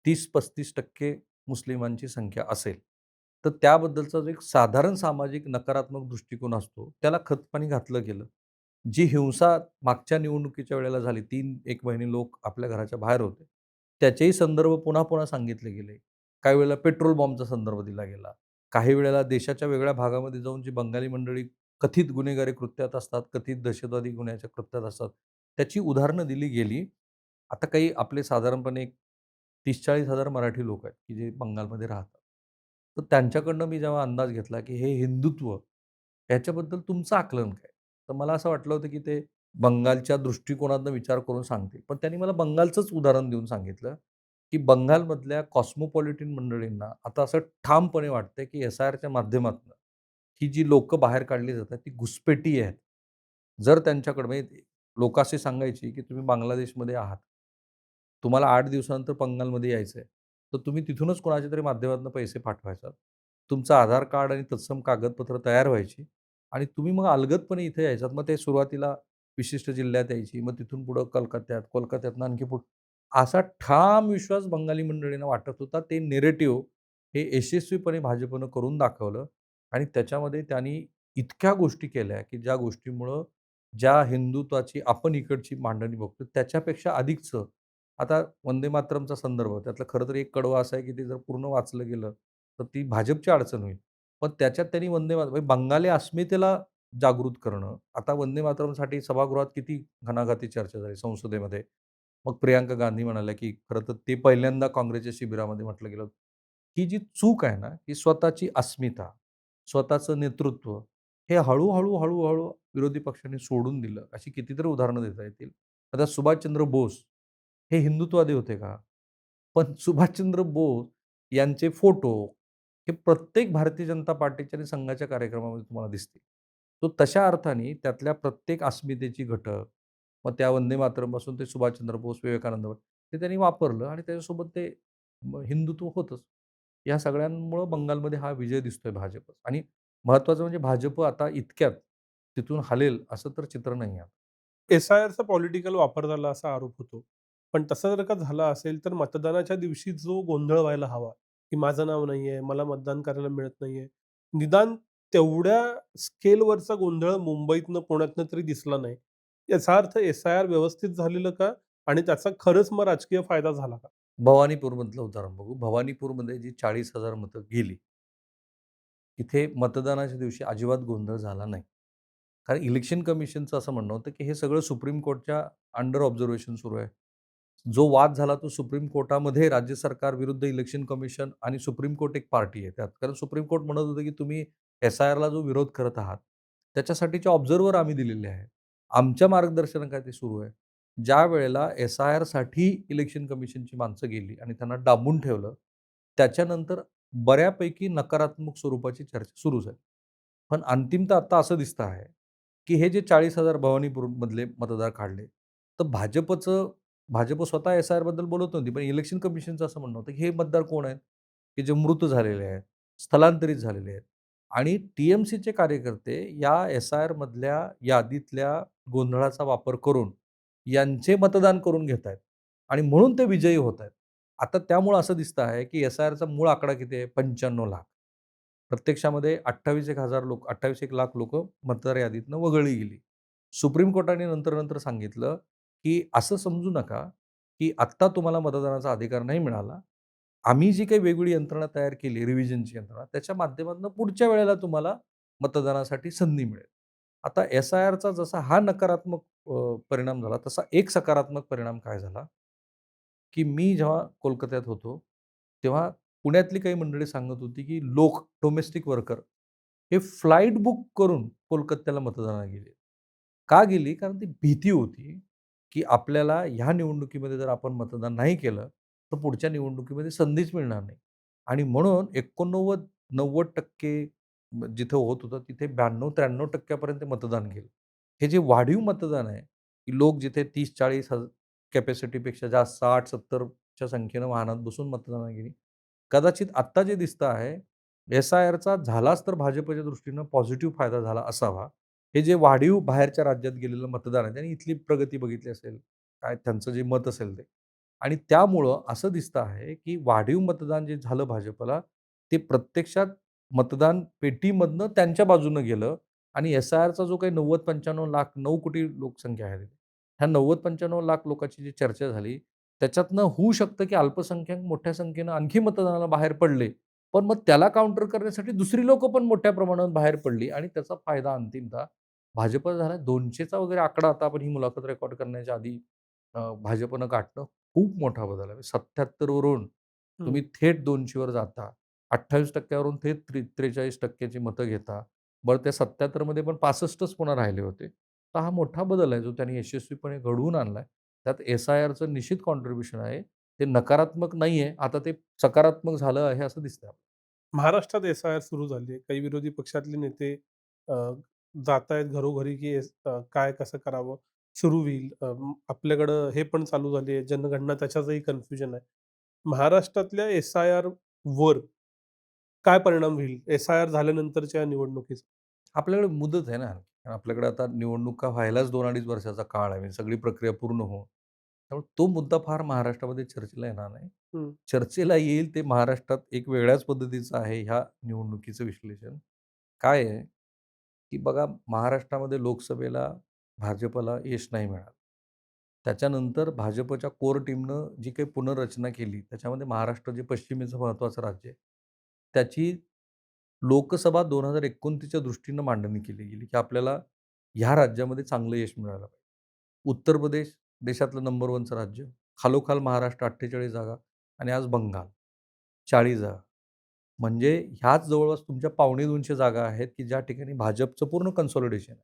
Speaker 2: 30-35% मुस्लिमांची संख्या असेल, तर त्याबद्दलचा जो एक साधारण सामाजिक नकारात्मक दृष्टिकोन असतो, त्याला खतपाणी घातलं गेलं. जी हिंसा मागच्या निवडणुकीच्या वेळेला झाली, 3-1 महिने लोक आपल्या घराच्या बाहेर होते. त्याचेही संदर्भ पुन्हा-पुन्हा सांगितले गेले. काही वेळेला पेट्रोल बॉम्बचा संदर्भ दिला गेला. काही वेळेला देशाच्या वेगळ्या भागामध्ये जाऊन जी बंगाली मंडळी कथित गुन्हेगारी कृत्यात असतात, कथित दहशतवादी गुन्ह्याच्या कृत्यात असतात, त्याची उदाहरणं दिली गेली. आता काही आपले साधारणपणे 30-40 हजार मराठी लोक आहेत, की जे बंगालमध्ये राहतात. तर त्यांच्याकडनं मी जेव्हा अंदाज घेतला, की हे हिंदुत्व याच्याबद्दल तुमचं आकलन काय? तर मला असं वाटलं होतं, की ते बंगालच्या दृष्टिकोनातनं विचार करून सांगतील. पण त्यांनी मला बंगालचंच उदाहरण देऊन सांगितलं, की बंगालमधल्या कॉस्मोपॉलिटन मंडळींना आता असं ठामपणे वाटतंय, की एस-आय-आरच्या माध्यमातनं ही जी लोकं बाहेर काढली जातात, ती घुसपेटी आहेत. जर त्यांच्याकडे म्हणजे लोकं अशी सांगायची, की तुम्ही बांगलादेशमध्ये आहात. तुम्हाला 8 दिवसानंतर बंगालमध्ये यायचं आहे. तर तुम्ही तिथूनच कोणाच्यातरी माध्यमातून पैसे पाठवायचा. तुमचं आधार कार्ड आणि तत्सम कागदपत्र तयार व्हायची आणि तुम्ही मग अलगदपणे इथे यायचात. मग ते सुरुवातीला विशिष्ट जिल्ह्यात यायची. मग तिथून पुढं कलकत्त्यात, कोलकात्यातनं आणखी पुढं असा ठाम विश्वास बंगाली मंडळींना वाटत होता. ते नेरेटिव्ह हे यशस्वीपणे भाजपनं करून दाखवलं आणि त्याच्यामध्ये त्यांनी इतक्या गोष्टी केल्या, की ज्या गोष्टीमुळं ज्या हिंदुत्वाची आपण इकडची मांडणी बघतो त्याच्यापेक्षा अधिकचं आता वंदे मातरमचा संदर्भ त्यातलं खरं तर एक कडवं असं आहे, की ते जर पूर्ण वाचलं गेलं, तर ती भाजपची अडचण होईल. पण त्याच्यात त्यांनी वंदे मातरम म्हणजे बंगाली अस्मितेला जागृत करणं. आता वंदे मातरमसाठी सभागृहात किती घणाघाती चर्चा झाली संसदेमध्ये. मग प्रियांका गांधी म्हणाल्या, की खरं तर ते पहिल्यांदा काँग्रेसच्या शिबिरामध्ये म्हटलं गेलं. ही जी चूक आहे ना, ही स्वतःची अस्मिता, स्वतःचं नेतृत्व हे हळू-हळू विरोधी पक्षांनी सोडून दिलं. अशी कितीतरी उदाहरणं देता येतील. आता सुभाषचंद्र बोस हे हिंदुत्ववादी होते का? पण सुभाषचंद्र बोस यांचे फोटो हे प्रत्येक भारतीय जनता पार्टीच्या आणि संघाच्या कार्यक्रमामध्ये तुम्हाला दिसतील. तो तशा अर्थाने त्यातल्या प्रत्येक अस्मितेची घटक, मग त्या वंदे मातरमपासून ते सुभाषचंद्र बोस, विवेकानंद ते त्यांनी वापरलं आणि त्याच्यासोबत ते हिंदुत्व होतंच. या सगळ्यांमुळं बंगालमध्ये हा विजय दिसतोय भाजप आणि महत्त्वाचं म्हणजे भाजप आता इतक्यात तिथून हलेल असं तर चित्र नाही आहे.
Speaker 1: एस-आय-आरचा पॉलिटिकल वापर झाला असा आरोप होतो. पण तसं जर का झालं असेल, तर मतदानाच्या दिवशी जो गोंधळ व्हायला हवा, की माझं नाव नाहीये, मला मतदान करायला मिळत नाहीये. निदान तेवढ्या स्केलवरचा गोंधळ मुंबईतनं, पुण्यातनं तरी दिसला नाही. याचा अर्थ एस-आय-आर व्यवस्थित झालेलं का? आणि त्याचा खरंच मग राजकीय फायदा झाला का?
Speaker 2: भवानीपूरमधलं उदाहरण बघू. भवानीपूरमध्ये जी 40,000 मतं गेली, तिथे मतदानाच्या दिवशी अजिबात गोंधळ झाला नाही. कारण इलेक्शन कमिशनचं असं म्हणणं होतं, की हे सगळं सुप्रीम कोर्टच्या अंडर ऑब्झर्वेशन सुरू आहे. जो वाद झाला तो सुप्रीम कोर्टामध्ये राज्य सरकार विरुद्ध इलेक्शन कमिशन आणि सुप्रीम कोर्ट एक पार्टी आहे त्यात. कारण सुप्रीम कोर्ट म्हणत होतं, की तुम्ही एस-आय-आरला जो विरोध करत आहात, त्याच्यासाठीचे ऑब्झर्व्हर आम्ही दिलेले आहेत. आमच्या मार्गदर्शनाखाली ते सुरू आहे. ज्यावेळेला एस-आय-आरसाठी इलेक्शन कमिशनची माणसं गेली आणि त्यांना डांबून ठेवलं, त्याच्यानंतर बऱ्यापैकी नकारात्मक स्वरूपाची चर्चा सुरू झाली. पण अंतिमतः आता असं दिसतं आहे, की हे जे 40,000 भवानीपूरमधले मतदार काढले, तर भाजप स्वतः एस-आय-आरबद्दल बोलत नव्हती. पण इलेक्शन कमिशनचं असं म्हणणं होतं, की हे मतदार कोण आहेत? की जे मृत झालेले आहेत, स्थलांतरित झालेले आहेत आणि टी-एम-सीचे कार्यकर्ते या एस-आय-आरमधल्या यादीतल्या गोंधळाचा वापर करून यांचे मतदान करून घेतायत आणि म्हणून ते विजयी होतायत. आता त्यामुळं असं दिसतं आहे, की एस-आय-आरचा मूळ आकडा किती आहे? 95,00,000. प्रत्यक्षामध्ये 28,000 लोक 28,00,000 लोकं मतदार यादीतनं वगळली गेली. सुप्रीम कोर्टाने नंतर सांगितलं, की असं समजू नका, की आत्ता तुम्हाला मतदानाचा अधिकार नाही मिळाला. आम्ही जी काही वेगवेगळी यंत्रणा तयार केली, रिव्हिजनची यंत्रणा, त्याच्या माध्यमातून पुढच्या वेळेला तुम्हाला मतदानासाठी संधी मिळेल. आता एस-आय-आरचा जसा हा नकारात्मक परिणाम झाला, तसा एक सकारात्मक परिणाम काय झाला, की मी जेव्हा कोलकात्यात होतो, तेव्हा पुण्यातली काही मंडळी सांगत होती, की लोक डोमेस्टिक वर्कर हे फ्लाइट बुक करून कोलकात्याला मतदानाला गेले. का गेली? कारण ती भीती होती, की आपल्याला ह्या निवडणुकीमध्ये जर आपण मतदान नाही केलं, तर पुढच्या निवडणुकीमध्ये संधीच मिळणार नाही. आणि म्हणून 89-90% जिथं होत होतं, तिथे 92-93% पर्यंत मतदान गेलं. हे जे वाढीव मतदान आहे, की लोक जिथे 30-40 कॅपॅसिटीपेक्षा जास्त 60-70 च्या संख्येनं वाहनात बसून मतदानाला गेली. कदाचित आत्ता जे दिसतं आहे, एस-आय-आरचा झालाच तर भाजपच्या दृष्टीनं पॉझिटिव्ह फायदा झाला असावा. हे जे वाढीव बाहेरच्या राज्यात गेलेलं मतदान आहे, त्यांनी इथली प्रगती बघितली असेल, काय त्यांचं जे मत असेल ते. आणि त्यामुळं असं दिसतं आहे, की वाढीव मतदान जे झालं भाजपला, ते प्रत्यक्षात मतदान पेटीमधनं त्यांच्या बाजूनं गेलं आणि एस-आय-आरचा जो काही 90-95 लाख 9 कोटी लोकसंख्या आहे, ह्या 90-95 लाख लोकांची जी चर्चा झाली, त्याच्यातनं होऊ शकतं, की अल्पसंख्याक मोठ्या संख्येनं आणखी मतदानाला बाहेर पडले. पण मग त्याला काउंटर करण्यासाठी दुसरी लोकं पण मोठ्या प्रमाणात बाहेर पडली आणि त्याचा फायदा अंतिमतः भाजपला झाला. 200चा वगैरे आकडा आता आपण ही मुलाखत रेकॉर्ड करण्याच्या आधी भाजपनं गाठणं खूप मोठा बदल आहे. 77 वरून
Speaker 1: हं.
Speaker 2: तुम्ही थेट 200 वर जाता. 28% वरून थेट 43% ची मतं घेता. बरं त्या 77 मध्ये पण 65च पुन्हा राहिले होते. तर हा मोठा बदल आहे जो त्यांनी यशस्वीपणे घडवून आणलाय. त्यात एस-आय-आरचं निश्चित कॉन्ट्रिब्युशन आहे. ते नकारात्मक नाहीये. आता ते सकारात्मक झालं आहे असं दिसतंय.
Speaker 1: महाराष्ट्रात एस-आय-आर सुरू झाली आहे. काही विरोधी पक्षातले नेते अ, जातायत घरोघरी, की काय कसं करावं? सुरू होईल. आपल्याकडं हे पण चालू झाली आहे जनगणना, त्याच्याचंही कन्फ्युजन आहे. महाराष्ट्रातल्या एस-आय-आरवर काय परिणाम होईल? एस-आय-आर झाल्यानंतरच्या निवडणुकीचा?
Speaker 2: आपल्याकडे मुदत आहे ना. कारण आपल्याकडे आता निवडणुका व्हायलाच 2-2.5 वर्षाचा काळ आहे. म्हणजे सगळी प्रक्रिया पूर्ण होऊन. त्यामुळे तो मुद्दा फार महाराष्ट्रामध्ये चर्चेला येणार नाही.
Speaker 1: हं.
Speaker 2: चर्चेला येईल ते महाराष्ट्रात एक वेगळ्याच पद्धतीचं आहे ह्या निवडणुकीचं विश्लेषण. काय आहे, की बघा महाराष्ट्रामध्ये लोकसभेला भाजपला यश नाही मिळालं. त्याच्यानंतर भाजपच्या कोर टीमनं जी काही पुनर्रचना केली, त्याच्यामध्ये महाराष्ट्र जे पश्चिमेचं महत्त्वाचं राज्य आहे, त्याची लोकसभा 2029च्या दृष्टीनं मांडणी केली गेली, की आपल्याला ह्या राज्यामध्ये चांगलं यश मिळालं पाहिजे. उत्तर प्रदेश देशातलं नंबर 1चं राज्य, खालोखाल महाराष्ट्र 48 जागा आणि आज बंगाल 40 जागा. म्हणजे ह्याच जवळपास तुमच्या 250 जागा आहेत, की ज्या ठिकाणी भाजपचं पूर्ण कन्सॉलिडेशन आहे.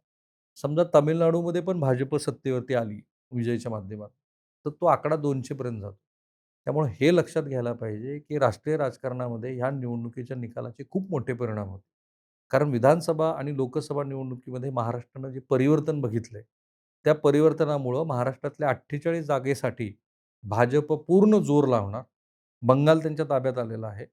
Speaker 2: समजा तामिळनाडूमध्ये पण भाजप सत्तेवरती आली विजयच्या माध्यमातून, तर तो आकडा 200 पर्यंत जातो. त्यामुळे हे लक्षात घ्यायला पाहिजे, की राष्ट्रीय राजकारणामध्ये ह्या निवडणुकीच्या निकालाचे खूप मोठे परिणाम होते. कारण विधानसभा आणि लोकसभा निवडणुकीमध्ये महाराष्ट्रानं जे परिवर्तन बघितलंय, त्या परिवर्तनामुळं महाराष्ट्रातल्या 48 जागेसाठी भाजप पूर्ण जोर लावणार. बंगाल त्यांच्या ताब्यात आलेला आहे.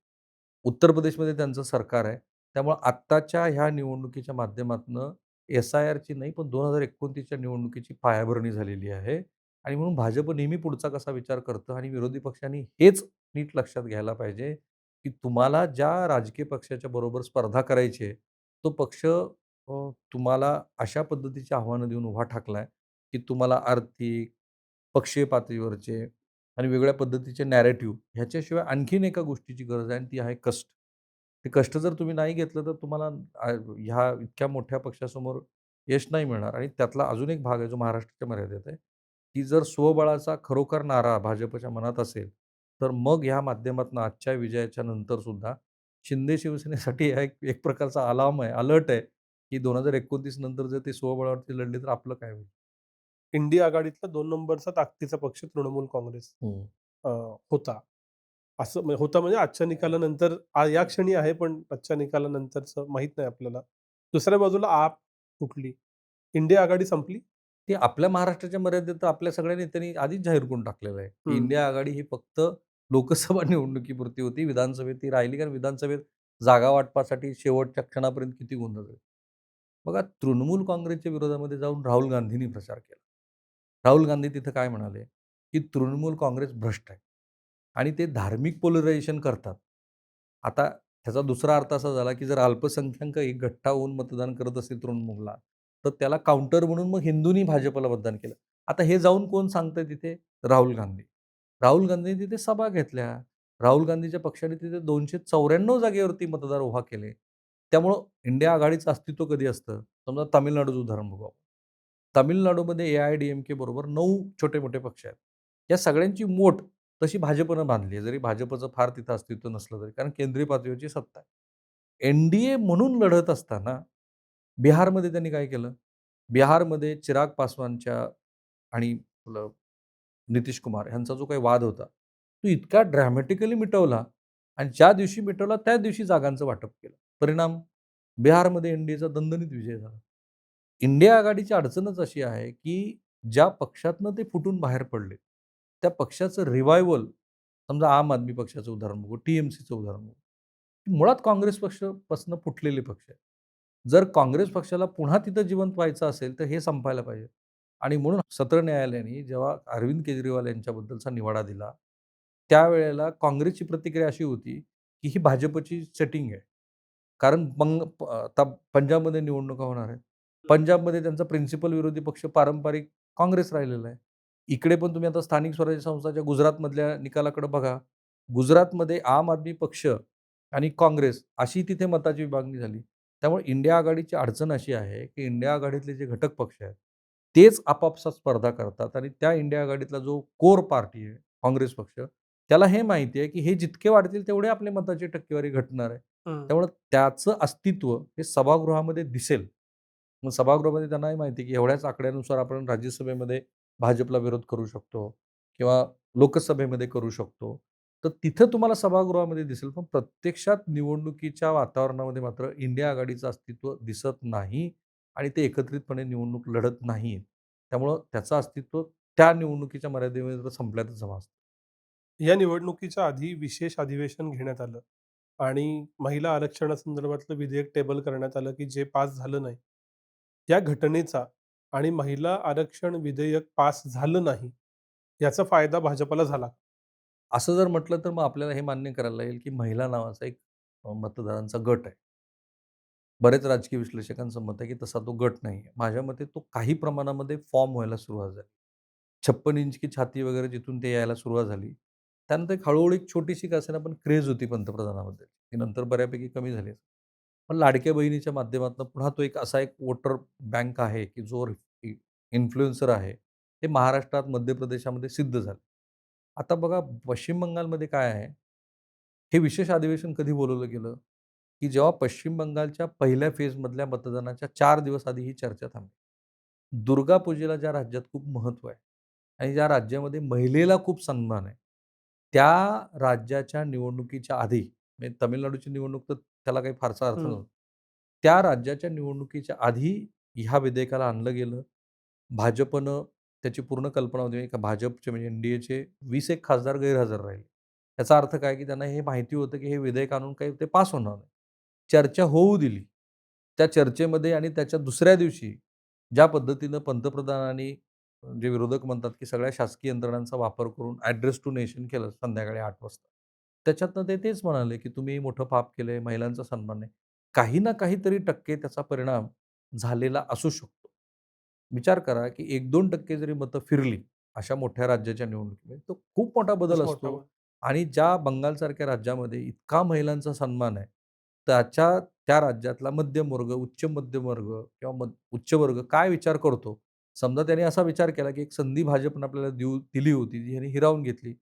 Speaker 2: उत्तर प्रदेशमध्ये त्यांचं सरकार आहे. त्यामुळे आत्ताच्या ह्या निवडणुकीच्या माध्यमातनं एस-आय-आरची नाही, पण 2029च्या निवडणुकीची पायाभरणी झालेली आहे. आणि म्हणून भाजप नेहमी पुढचा कसा विचार करतं आणि विरोधी पक्षांनी हेच नीट लक्षात घ्यायला पाहिजे, की तुम्हाला ज्या राजकीय पक्षाच्या बरोबर स्पर्धा करायची आहे, तो पक्ष तुम्हाला अशा पद्धतीची आव्हानं देऊन उभा ठाकलाय, की तुम्हाला आर्थिक, पक्षीय पातळीवरचे आणि वेगळ्या पद्धतीचे नॅरेटिव्ह ह्याच्याशिवाय आणखीन एका गोष्टीची गरज आहे आणि ती आहे कष्ट. ते कष्ट जर तुम्ही नाही घेतलं तर तुम्हाला ह्या इतक्या मोठ्या पक्षासमोर यश नाही मिळणार आणि त्यातला अजून एक भाग आहे जो महाराष्ट्राच्या मर्यादेत आहे. की जर स्वबळाचा खरोखर नारा भाजपच्या मनात असेल, तर मग ह्या माध्यमातून आजच्या विजयाच्या नंतर सुद्धा शिंदे शिवसेनेसाठी हा एक एक प्रकारचा अलार्म आहे, अलर्ट आहे, की 2029 नंतर जर ते स्वबळावरती लढले, तर आपलं काय होईल?
Speaker 1: इंडिया आघाडीतला 2 नंबरचा ताकदीचा पक्ष तृणमूल काँग्रेस
Speaker 2: हं.
Speaker 1: अ, होता. असं होता म्हणजे आजच्या निकालानंतर या क्षणी आहे, पण आजच्या निकालानंतरचं माहीत नाही आपल्याला. दुसऱ्या बाजूला आप फुटली. इंडिया आघाडी संपली.
Speaker 2: ते आपल्या महाराष्ट्राच्या मर्यादेत तर आपल्या सगळ्या नेत्यांनी आधीच जाहीर करून टाकलेलं आहे, की
Speaker 1: हं.
Speaker 2: इंडिया आघाडी ही फक्त लोकसभा निवडणुकीपुरती होती. विधानसभेत ती राहिली कारण विधानसभेत जागा वाटपासाठी शेवटच्या क्षणापर्यंत किती गोंधळ झाले. बघा तृणमूल काँग्रेसच्या विरोधामध्ये जाऊन राहुल गांधींनी प्रचार केला. राहुल गांधी तिथं काय म्हणाले, की तृणमूल काँग्रेस भ्रष्ट आहे आणि ते धार्मिक पोलरायझेशन करतात. आता त्याचा दुसरा अर्थ असा झाला, की जर अल्पसंख्याक एक गठ्ठा होऊन मतदान करत असेल तृणमूलला, तर त्याला काउंटर म्हणून मग हिंदूंनी भाजपला मतदान केलं. आता हे जाऊन कोण सांगतंय तिथे? राहुल गांधी. राहुल गांधींनी तिथे सभा घेतल्या. राहुल गांधीच्या पक्षाने तिथे 294 जागेवरती मतदार उभा केले. त्यामुळं इंडिया आघाडीचं अस्तित्व कधी असतं? समजा तामिळनाडूचं उदाहरण बघू आपण. तामिळनाडूमध्ये ए-आय-डी-एम-के बरोबर 9 छोटे-मोठे पक्ष आहेत. या सगळ्यांची मोठ तशी भाजपनं बांधली आहे. जरी भाजपचं फार तिथं अस्तित्व नसलं तरी. कारण केंद्रीय पातळीवरची सत्ता आहे. एन-डी-ए म्हणून लढत असताना बिहारमध्ये त्यांनी काय केलं? बिहारमध्ये चिराग पासवानच्या आणि आपलं नितीश कुमार ह्यांचा जो काही वाद होता, तो इतका ड्रॅमॅटिकली मिटवला आणि ज्या दिवशी मिटवला त्याच दिवशी जागांचं वाटप केलं. परिणाम बिहारमध्ये एन-डी-एचा दणदणीत विजय झाला. इंडिया आघाडीची अडचणच अशी आहे, की ज्या पक्षातनं ते फुटून बाहेर पडले, त्या पक्षाचं रिव्हायव्हल समजा आम आदमी पक्षाचं उदाहरण बघू, टी-एम-सीचं उदाहरण बघू. मुळात काँग्रेस पक्षापासून फुटलेले पक्ष आहेत. जर काँग्रेस पक्षाला पुन्हा तिथं जिवंत व्हायचं असेल, तर हे संपायला पाहिजे. आणि म्हणून सत्र न्यायालयाने जेव्हा अरविंद केजरीवाल यांच्याबद्दलचा निवाडा दिला, त्यावेळेला काँग्रेसची प्रतिक्रिया अशी होती, की ही भाजपची सेटिंग आहे. कारण आता पंजाबमध्ये निवडणुका होणार आहेत. पंजाबमध्ये त्यांचा प्रिन्सिपल विरोधी पक्ष पारंपरिक काँग्रेस राहिलेला आहे. इकडे पण तुम्ही आता स्थानिक स्वराज्य संस्थाच्या गुजरातमधल्या निकालाकडे बघा. गुजरातमध्ये आम आदमी पक्ष आणि काँग्रेस अशी तिथे मताची विभागणी झाली. त्यामुळे इंडिया आघाडीची अडचण अशी आहे, की इंडिया आघाडीतले जे घटक पक्ष आहेत, तेच आपापसात स्पर्धा करतात आणि त्या इंडिया आघाडीतला जो कोर पार्टी आहे, काँग्रेस पक्ष, त्याला हे माहिती आहे, की हे जितके वाढतील तेवढे आपल्या मताची टक्केवारी घटणार आहे.
Speaker 1: हं.
Speaker 2: त्यामुळं त्याचं अस्तित्व हे सभागृहामध्ये दिसेल. मग सभागृहामध्ये त्यांनाही माहिती आहे, की एवढ्याच आकड्यानुसार आपण राज्यसभेमध्ये भाजपला विरोध करू शकतो किंवा लोकसभेमध्ये करू शकतो. तर तिथं तुम्हाला सभागृहामध्ये दिसेल. पण प्रत्यक्षात निवडणुकीच्या वातावरणामध्ये मात्र इंडिया आघाडीचं अस्तित्व दिसत नाही आणि ते एकत्रितपणे निवडणूक लढत नाहीत. त्यामुळं त्याचं अस्तित्व त्या निवडणुकीच्या मर्यादेमध्ये संपल्यातच जमा असतं.
Speaker 1: या निवडणुकीच्या आधी विशेष अधिवेशन घेण्यात आलं आणि महिला आरक्षणासंदर्भातलं विधेयक टेबल करण्यात आलं, की जे पास झालं नाही. या घटनेचा आणि महिला आरक्षण विधेयक पास झालं नाही, याचा फायदा भाजपला झाला.
Speaker 2: असं जर म्हटलं तर मग आपल्याला हे मान्य करायला लागेल, की महिला नावाचा एक मतदारांचा गट आहे. बरेच राजकीय विश्लेषकांचं मत आहे, की तसा तो गट नाही आहे. माझ्या मते तो काही प्रमाणामध्ये फॉर्म व्हायला सुरुवात झाली. 56 इंच की छाती वगैरे जिथून ते यायला सुरुवात झाली. त्यानंतर एक हळू एक छोटीशी का असेना पण क्रेज होती पंतप्रधानाबद्दल. ती नंतर बऱ्यापैकी कमी झाली. पण लाडक्या बहिणीच्या माध्यमातून पुन्हा तो एक असा एक वोटर बँक आहे, की जो इन्फ्लुएन्सर आहे. हे महाराष्ट्रात, मध्य प्रदेशामध्ये सिद्ध झालं. आता बघा पश्चिम बंगालमध्ये काय आहे, हे विशेष अधिवेशन कधी बोलावलं गेलं, की जेव्हा पश्चिम बंगालच्या पहिल्या फेजमधल्या मतदानाच्या 4 दिवस आधी ही चर्चा थांबली. दुर्गापूजेला ज्या राज्यात खूप महत्त्व आहे आणि ज्या राज्यामध्ये महिलेला खूप सन्मान आहे, त्या राज्याच्या निवडणुकीच्या आधी म्हणजे तामिळनाडूची निवडणूक तर त्याला काही फारसा अर्थ
Speaker 1: हं.
Speaker 2: नव्हता. त्या राज्याच्या निवडणुकीच्या आधी ह्या विधेयकाला आणलं गेलं. भाजपनं त्याची पूर्ण कल्पना होती का भाजपचे म्हणजे एन-डी-एचे 20 एक खासदार गैरहजर राहिले. याचा अर्थ काय, की त्यांना हे माहिती होतं, की हे विधेयक आणून काही ते पास होणार नाही. चर्चा होऊ दिली. त्या चर्चेमध्ये आणि त्याच्या दुसऱ्या दिवशी ज्या पद्धतीनं पंतप्रधानांनी जे विरोधक म्हणतात, की सगळ्या शासकीय यंत्रणांचा वापर करून ॲड्रेस टू नेशन केलं संध्याकाळी 8 वाजता. त्याच्यातनं ते तेच म्हणाले, की तुम्ही मोठं पाप केलंय, महिलांचा सन्मान नाही. काही ना काहीतरी टक्के त्याचा परिणाम झालेला असू शकतो. विचार करा, की 1-2% जरी मतं फिरली, अशा मोठ्या राज्याच्या निवडणुकीमध्ये, तो खूप मोठा बदल
Speaker 1: खूप मोठा
Speaker 2: असतो आणि ज्या बंगालसारख्या राज्यामध्ये इतका महिलांचा सन्मान आहे, त्या राज्यातला मध्यमवर्ग, उच्च मध्यमवर्ग किंवा उच्च वर्ग काय विचार करतो, समजा त्याने असा विचार केला, की एक संधी भाजपनं आपल्याला दिली होती, जी ह्याने हिरावून घेतली.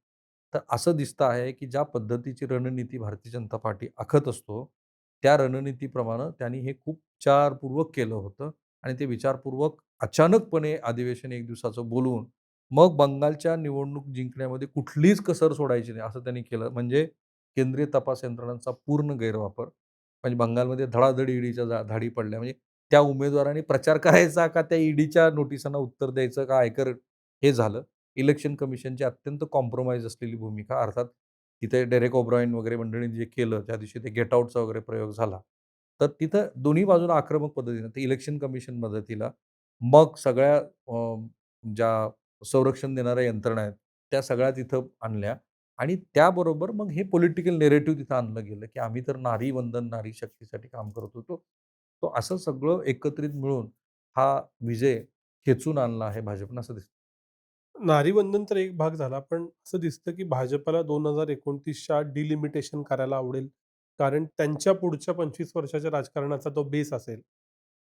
Speaker 2: तर असं दिसतं आहे, की ज्या पद्धतीची रणनीती भारतीय जनता पार्टी आखत असतो, त्या रणनीतीप्रमाणे त्यांनी हे खूप विचारपूर्वक केलं होतं आणि ते विचारपूर्वक अचानकपणे अधिवेशन 1 दिवसाचं बोलवून, मग बंगालच्या निवडणूक जिंकण्यामध्ये कुठलीच कसर सोडायची नाही, असं त्यांनी केलं. म्हणजे केंद्रीय तपास यंत्रणांचा पूर्ण गैरवापर. म्हणजे बंगालमध्ये धडाधड ईडीच्या धाडी पडल्या. म्हणजे त्या उमेदवारांनी प्रचार करायचा का त्या ईडीच्या नोटिसांना उत्तर द्यायचं का आयकर हे झालं. इलेक्शन कमिशनची अत्यंत कॉम्प्रोमाईज असलेली भूमिका. अर्थात तिथे डेरेक ओब्रायन वगैरे मंडळींनी जे केलं, त्या दिवशी ते गेट आउटचा वगैरे प्रयोग झाला. तर तिथं दोन्ही बाजूला आक्रमक पद्धतीनं ते इलेक्शन कमिशन मदतीला, मग सगळ्या ज्या संरक्षण देणाऱ्या यंत्रणा आहेत, त्या सगळ्या तिथं आणल्या आणि त्याबरोबर मग हे पॉलिटिकल नेरेटिव्ह तिथं आणलं गेलं, की आम्ही तर नारी वंदन, नारी शक्तीसाठी काम करत होतो. तो असं सगळं एकत्रित मिळून हा विजय खेचून आणला आहे भाजपनं असं दिसतं.
Speaker 1: नारीवंदन तर एक भाग झाला, पण असं दिसतं की भाजपला 2029च्या डिलिमिटेशन करायला आवडेल. कारण त्यांच्या पुढच्या 25 वर्षाच्या राजकारणाचा तो बेस असेल.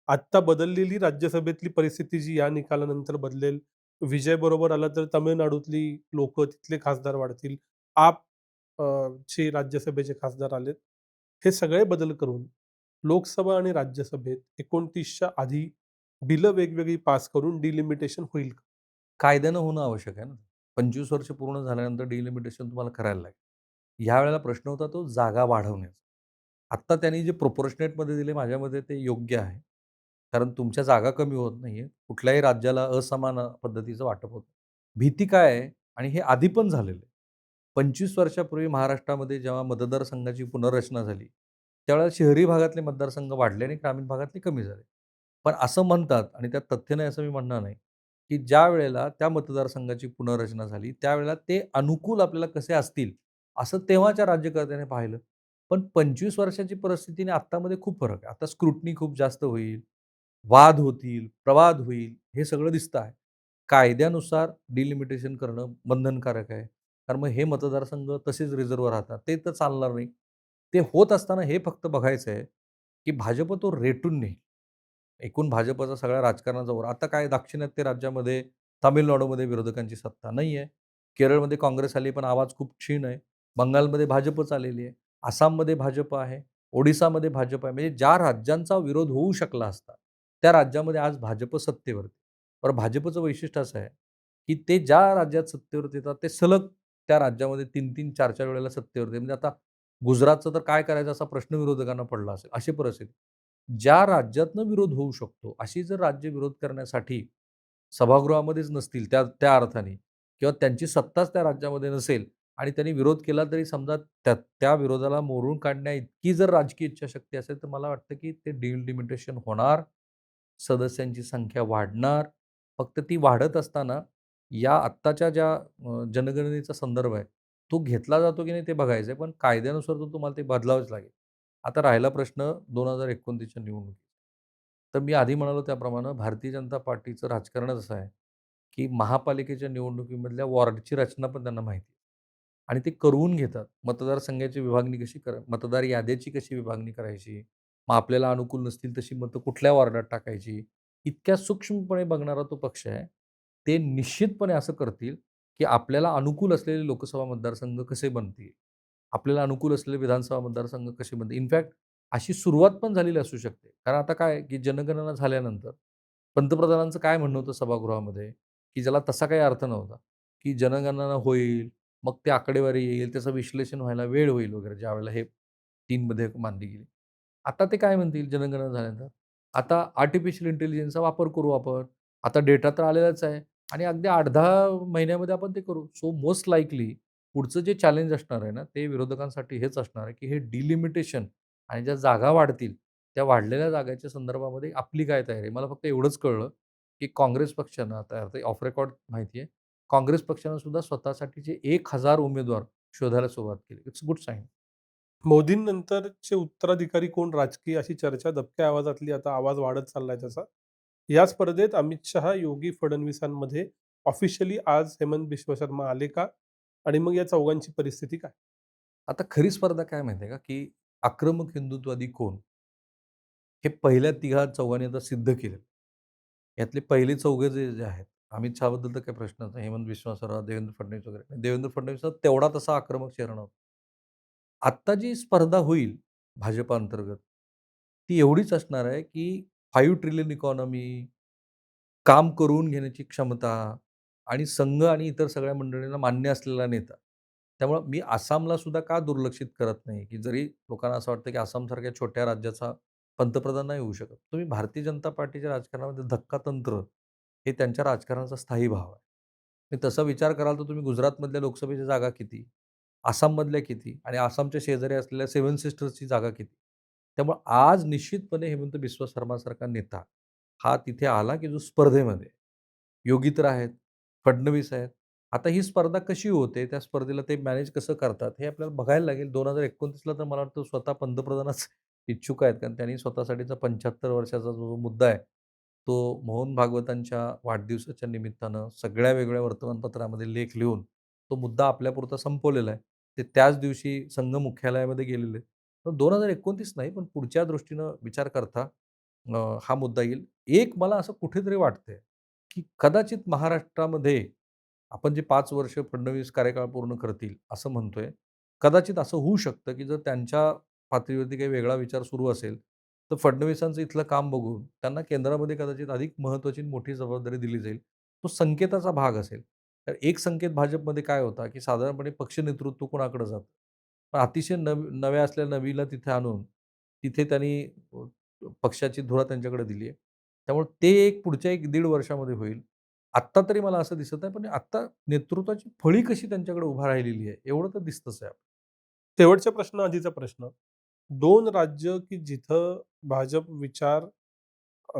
Speaker 1: आत्ता बदललेली राज्यसभेतली परिस्थिती जी या निकालानंतर बदलेल. विजय बरोबर आला तर तामिळनाडूतली लोकं, तिथले खासदार वाढतील. आप चे राज्यसभेचे खासदार आलेत. हे सगळे बदल करून लोकसभा आणि राज्यसभेत 29च्या आधी बिलं वेगवेगळी पास करून डिलिमिटेशन होईल का?
Speaker 2: कायद्यानं होणं आवश्यक आहे ना. 25 वर्ष पूर्ण झाल्यानंतर डिलिमिटेशन तुम्हाला करायला लागेल. ह्यावेळेला प्रश्न होता तो जागा वाढवण्याचा. आत्ता त्यांनी जे प्रोपोर्शनेटमध्ये दिले माझ्या मते ते योग्य आहे. कारण तुमच्या जागा कमी होत नाहीये. कुठल्याही राज्याला असमान पद्धतीचं वाटप होतं. भीती काय आहे आणि हे आधी पण झालेलं आहे. 25 वर्षापूर्वी महाराष्ट्रामध्ये जेव्हा मतदारसंघाची पुनर्रचना झाली, त्यावेळेला शहरी भागातले मतदारसंघ वाढले आणि ग्रामीण भागातले कमी झाले. पण असं म्हणतात आणि त्यात तथ्य नाही असं मी म्हणणार नाही, की ज्यावेळेला त्या मतदारसंघाची पुनर्रचना झाली, त्यावेळेला ते अनुकूल आपल्याला कसे असतील, असं तेव्हाच्या राज्यकर्त्याने पाहिलं. पण 25 वर्षाची परिस्थिती आणि आत्तामध्ये खूप फरक आहे. आता स्क्रुटनी खूप जास्त होईल, वाद होतील, प्रवाद होईल, हे सगळं दिसतं आहे. कायद्यानुसार डिलिमिटेशन करणं बंधनकारक आहे. कारण मग हे मतदारसंघ तसेच रिझर्व्ह राहतात. ते तर चालणार नाही. ते होत असताना हे फक्त बघायचं आहे, की भाजप तो रेटून नेईल. एकूण भाजपचा सगळ्या राजकारणाचा ओर. आता काय दाक्षिणात्य राज्यामध्ये, तामिळनाडूमध्ये विरोधकांची सत्ता नाही आहे. केरळमध्ये काँग्रेस आली, पण आवाज खूप क्षीण आहे. बंगालमध्ये भाजपच आलेली आहे. आसाममध्ये भाजप आहे. ओडिसामध्ये भाजप आहे. म्हणजे ज्या राज्यांचा विरोध होऊ शकला असता, त्या राज्यामध्ये आज भाजप सत्तेवरती. पण भाजपचं वैशिष्ट्य असं आहे, की ते ज्या राज्यात सत्तेवरती येतात, ते सलग त्या राज्यामध्ये 3-3, 4-4 वेळेला सत्तेवरती आहे. म्हणजे आता गुजरातचं तर काय करायचा असा प्रश्न विरोधकांना पडला असेल, अशी परिस्थिती. ज्या राज्यातनं विरोध होऊ शकतो, अशी जर राज्य विरोध करण्यासाठी सभागृहामध्येच नसतील त्या त्या अर्थाने किंवा त्यांची सत्ताच त्या राज्यामध्ये नसेल आणि त्यांनी विरोध केला तरी समजा त्या त्या विरोधाला मोडून काढण्याइतकी जर राजकीय इच्छाशक्ती असेल, तर मला वाटतं की ते डिलिमिटेशन होणार. सदस्यांची संख्या वाढणार. फक्त ती वाढत असताना या आत्ताच्या ज्या जनगणनेचा संदर्भ आहे, तो घेतला जातो की नाही ते बघायचं आहे. पण कायद्यानुसार तर तुम्हाला ते बदलावंच लागेल. आता राहिला प्रश्न 2029च्या निवडणुकीचा. तर मी आधी म्हणालो त्याप्रमाणे भारतीय जनता पार्टीचं राजकारणच असं आहे, की महापालिकेच्या निवडणुकीमधल्या वॉर्डची रचना पण त्यांना माहिती आहे. आणि ते करवून घेतात. मतदारसंघाची विभागणी कशी मतदार याद्याची कशी विभागणी करायची, मग आपल्याला अनुकूल नसतील तशी मतं कुठल्या वॉर्डात टाकायची, इतक्या सूक्ष्मपणे बघणारा तो पक्ष आहे. ते निश्चितपणे असं करतील, की आपल्याला अनुकूल असलेले लोकसभा मतदारसंघ कसे बनतील, आपल्याला अनुकूल असलेले विधानसभा मतदारसंघ कसे बनतील. इनफॅक्ट अशी सुरुवात पण झालेली असू शकते. कारण आता काय आहे, की जनगणना झाल्यानंतर पंतप्रधानांचं काय म्हणणं होतं सभागृहामध्ये, की ज्याला तसा काही अर्थ नव्हता, की जनगणना होईल, मग ते आकडेवारी येईल, त्याचं विश्लेषण व्हायला वेळ होईल वगैरे ज्यावेळेला हे 3मध्ये मांडली गेली. आता ते काय म्हणतील जनगणना झाल्यानंतर, आता आर्टिफिशियल इंटेलिजन्सचा वापर करू आपण. आता डेटा तर आलेलाच आहे आणि अगदी 8-10 महिन्यामध्ये आपण ते करू. सो मोस्ट लाइकली पुढचं जे चॅलेंज असणार आहे ना, ते विरोधकांसाठी हेच असणार आहे, की हे डिलिमिटेशन आणि ज्या जागा वाढतील, त्या वाढलेल्या जागांच्या संदर्भामध्ये आपली काय तयारी आहे? मला फक्त एवढंच कळलं, की काँग्रेस पक्षानं आता ऑफ रेकॉर्ड माहिती आहे, काँग्रेस पक्षानं सुद्धा स्वतःसाठीचे 1000 उमेदवार शोधायला सुरुवात केली. It's good sign.
Speaker 1: मोदींनंतरचे उत्तराधिकारी कोण राजकीय अशी चर्चा दबक्या आवाजातली आता आवाज वाढत चाललाय त्याचा. या स्पर्धेत अमित शहा, योगी फडणवीसांमध्ये ऑफिशियली आज हेमंत बिश्व शर्मा आले का? आणि मग या चौघांची परिस्थिती काय?
Speaker 2: आता खरी स्पर्धा काय माहिती आहे का, की आक्रमक हिंदुत्ववादी कोण? हे पहिल्या तिघा-चौघांनी आता सिद्ध केलं. यातले पहिले चौघे जे जे आहेत, अमित शहाबद्दल तर काही प्रश्नच नाही. हेमंत विश्व शर्मा, देवेंद्र फडणवीस वगैरे. देवेंद्र फडणवीसचा तेवढा तसा आक्रमक चेहरा नव्हता. आत्ता जी स्पर्धा होईल भाजप अंतर्गत, ती एवढीच असणार आहे, की 5 ट्रिलियन इकॉनॉमी, काम करून घेण्याची क्षमता आणि संघ आणि इतर सगळ्या मंडळींना मान्य असलेला नेता. त्यामुळं मी आसामला सुद्धा का दुर्लक्षित करत नाही, की जरी लोकांना असं वाटतं, की आसामसारख्या छोट्या राज्याचा पंतप्रधान नाही होऊ शकत. तुम्ही भारतीय जनता पार्टीच्या राजकारणामध्ये धक्कातंत्र हे त्यांच्या राजकारणाचा स्थायी भाव आहे. आणि तसा विचार कराल तर तुम्ही गुजरातमधल्या लोकसभेच्या जागा किती? आसाममधल्या किती? आणि आसामच्या शेजारी असलेल्या सेव्हन सिस्टर्सची जागा किती? त्यामुळे आज निश्चितपणे हेमंत बिस्वा शर्मासारखा नेता हा तिथे आला, की जो स्पर्धेमध्ये योगी तर आहेत, फडणवीस आहेत. आता ही स्पर्धा कशी होते? त्या स्पर्धेला ते मॅनेज कसं करतात? हे आपल्याला बघायला लागेल. 2029ला तर मला वाटतं स्वतः पंतप्रधानच इच्छुक आहेत. कारण त्यांनी स्वतःसाठीचा 75 वर्षाचा जो मुद्दा आहे, तो मोहन भागवतांच्या वाढदिवसाच्या निमित्तानं सगळ्या वेगवेगळ्या वर्तमानपत्रामध्ये लेख लिहून तो मुद्दा आपल्यापुरता संपवलेला आहे. ते त्याच दिवशी संघ मुख्यालयामध्ये गेलेले. तर 2029 नाही, पण पुढच्या दृष्टीनं विचार करता हा मुद्दा येईल. एक मला असं कुठेतरी वाटतंय, की कदाचित महाराष्ट्रामध्ये आपण जे 5 वर्ष फडणवीस कार्यकाळ पूर्ण करतील, असं म्हणतोय. कदाचित असं होऊ शकतं, की जर त्यांच्या पातळीवरती काही वेगळा विचार सुरू असेल, तर फडणवीसांचं इथलं काम बघून त्यांना केंद्रामध्ये कदाचित अधिक महत्त्वाची आणि मोठी जबाबदारी दिली जाईल. तो संकेताचा भाग असेल. तर एक संकेत भाजपमध्ये काय होता, की साधारणपणे पक्ष नेतृत्व कोणाकडे जातं. पण अतिशय नव्या असलेल्या नवीला तिथे आणून, तिथे त्यांनी पक्षाची धुरा त्यांच्याकडे दिली आहे. त्यामुळे ते एक पुढच्या 1-1.5 वर्षामध्ये होईल. आत्ता तरी मला असं दिसत नाही, पण आत्ता नेतृत्वाची फळी कशी त्यांच्याकडे उभा राहिलेली आहे, एवढं तर दिसतंच आहे.
Speaker 1: शेवटचा प्रश्न, आधीचा प्रश्न. 2 राज्य की जिथं भाजप विचार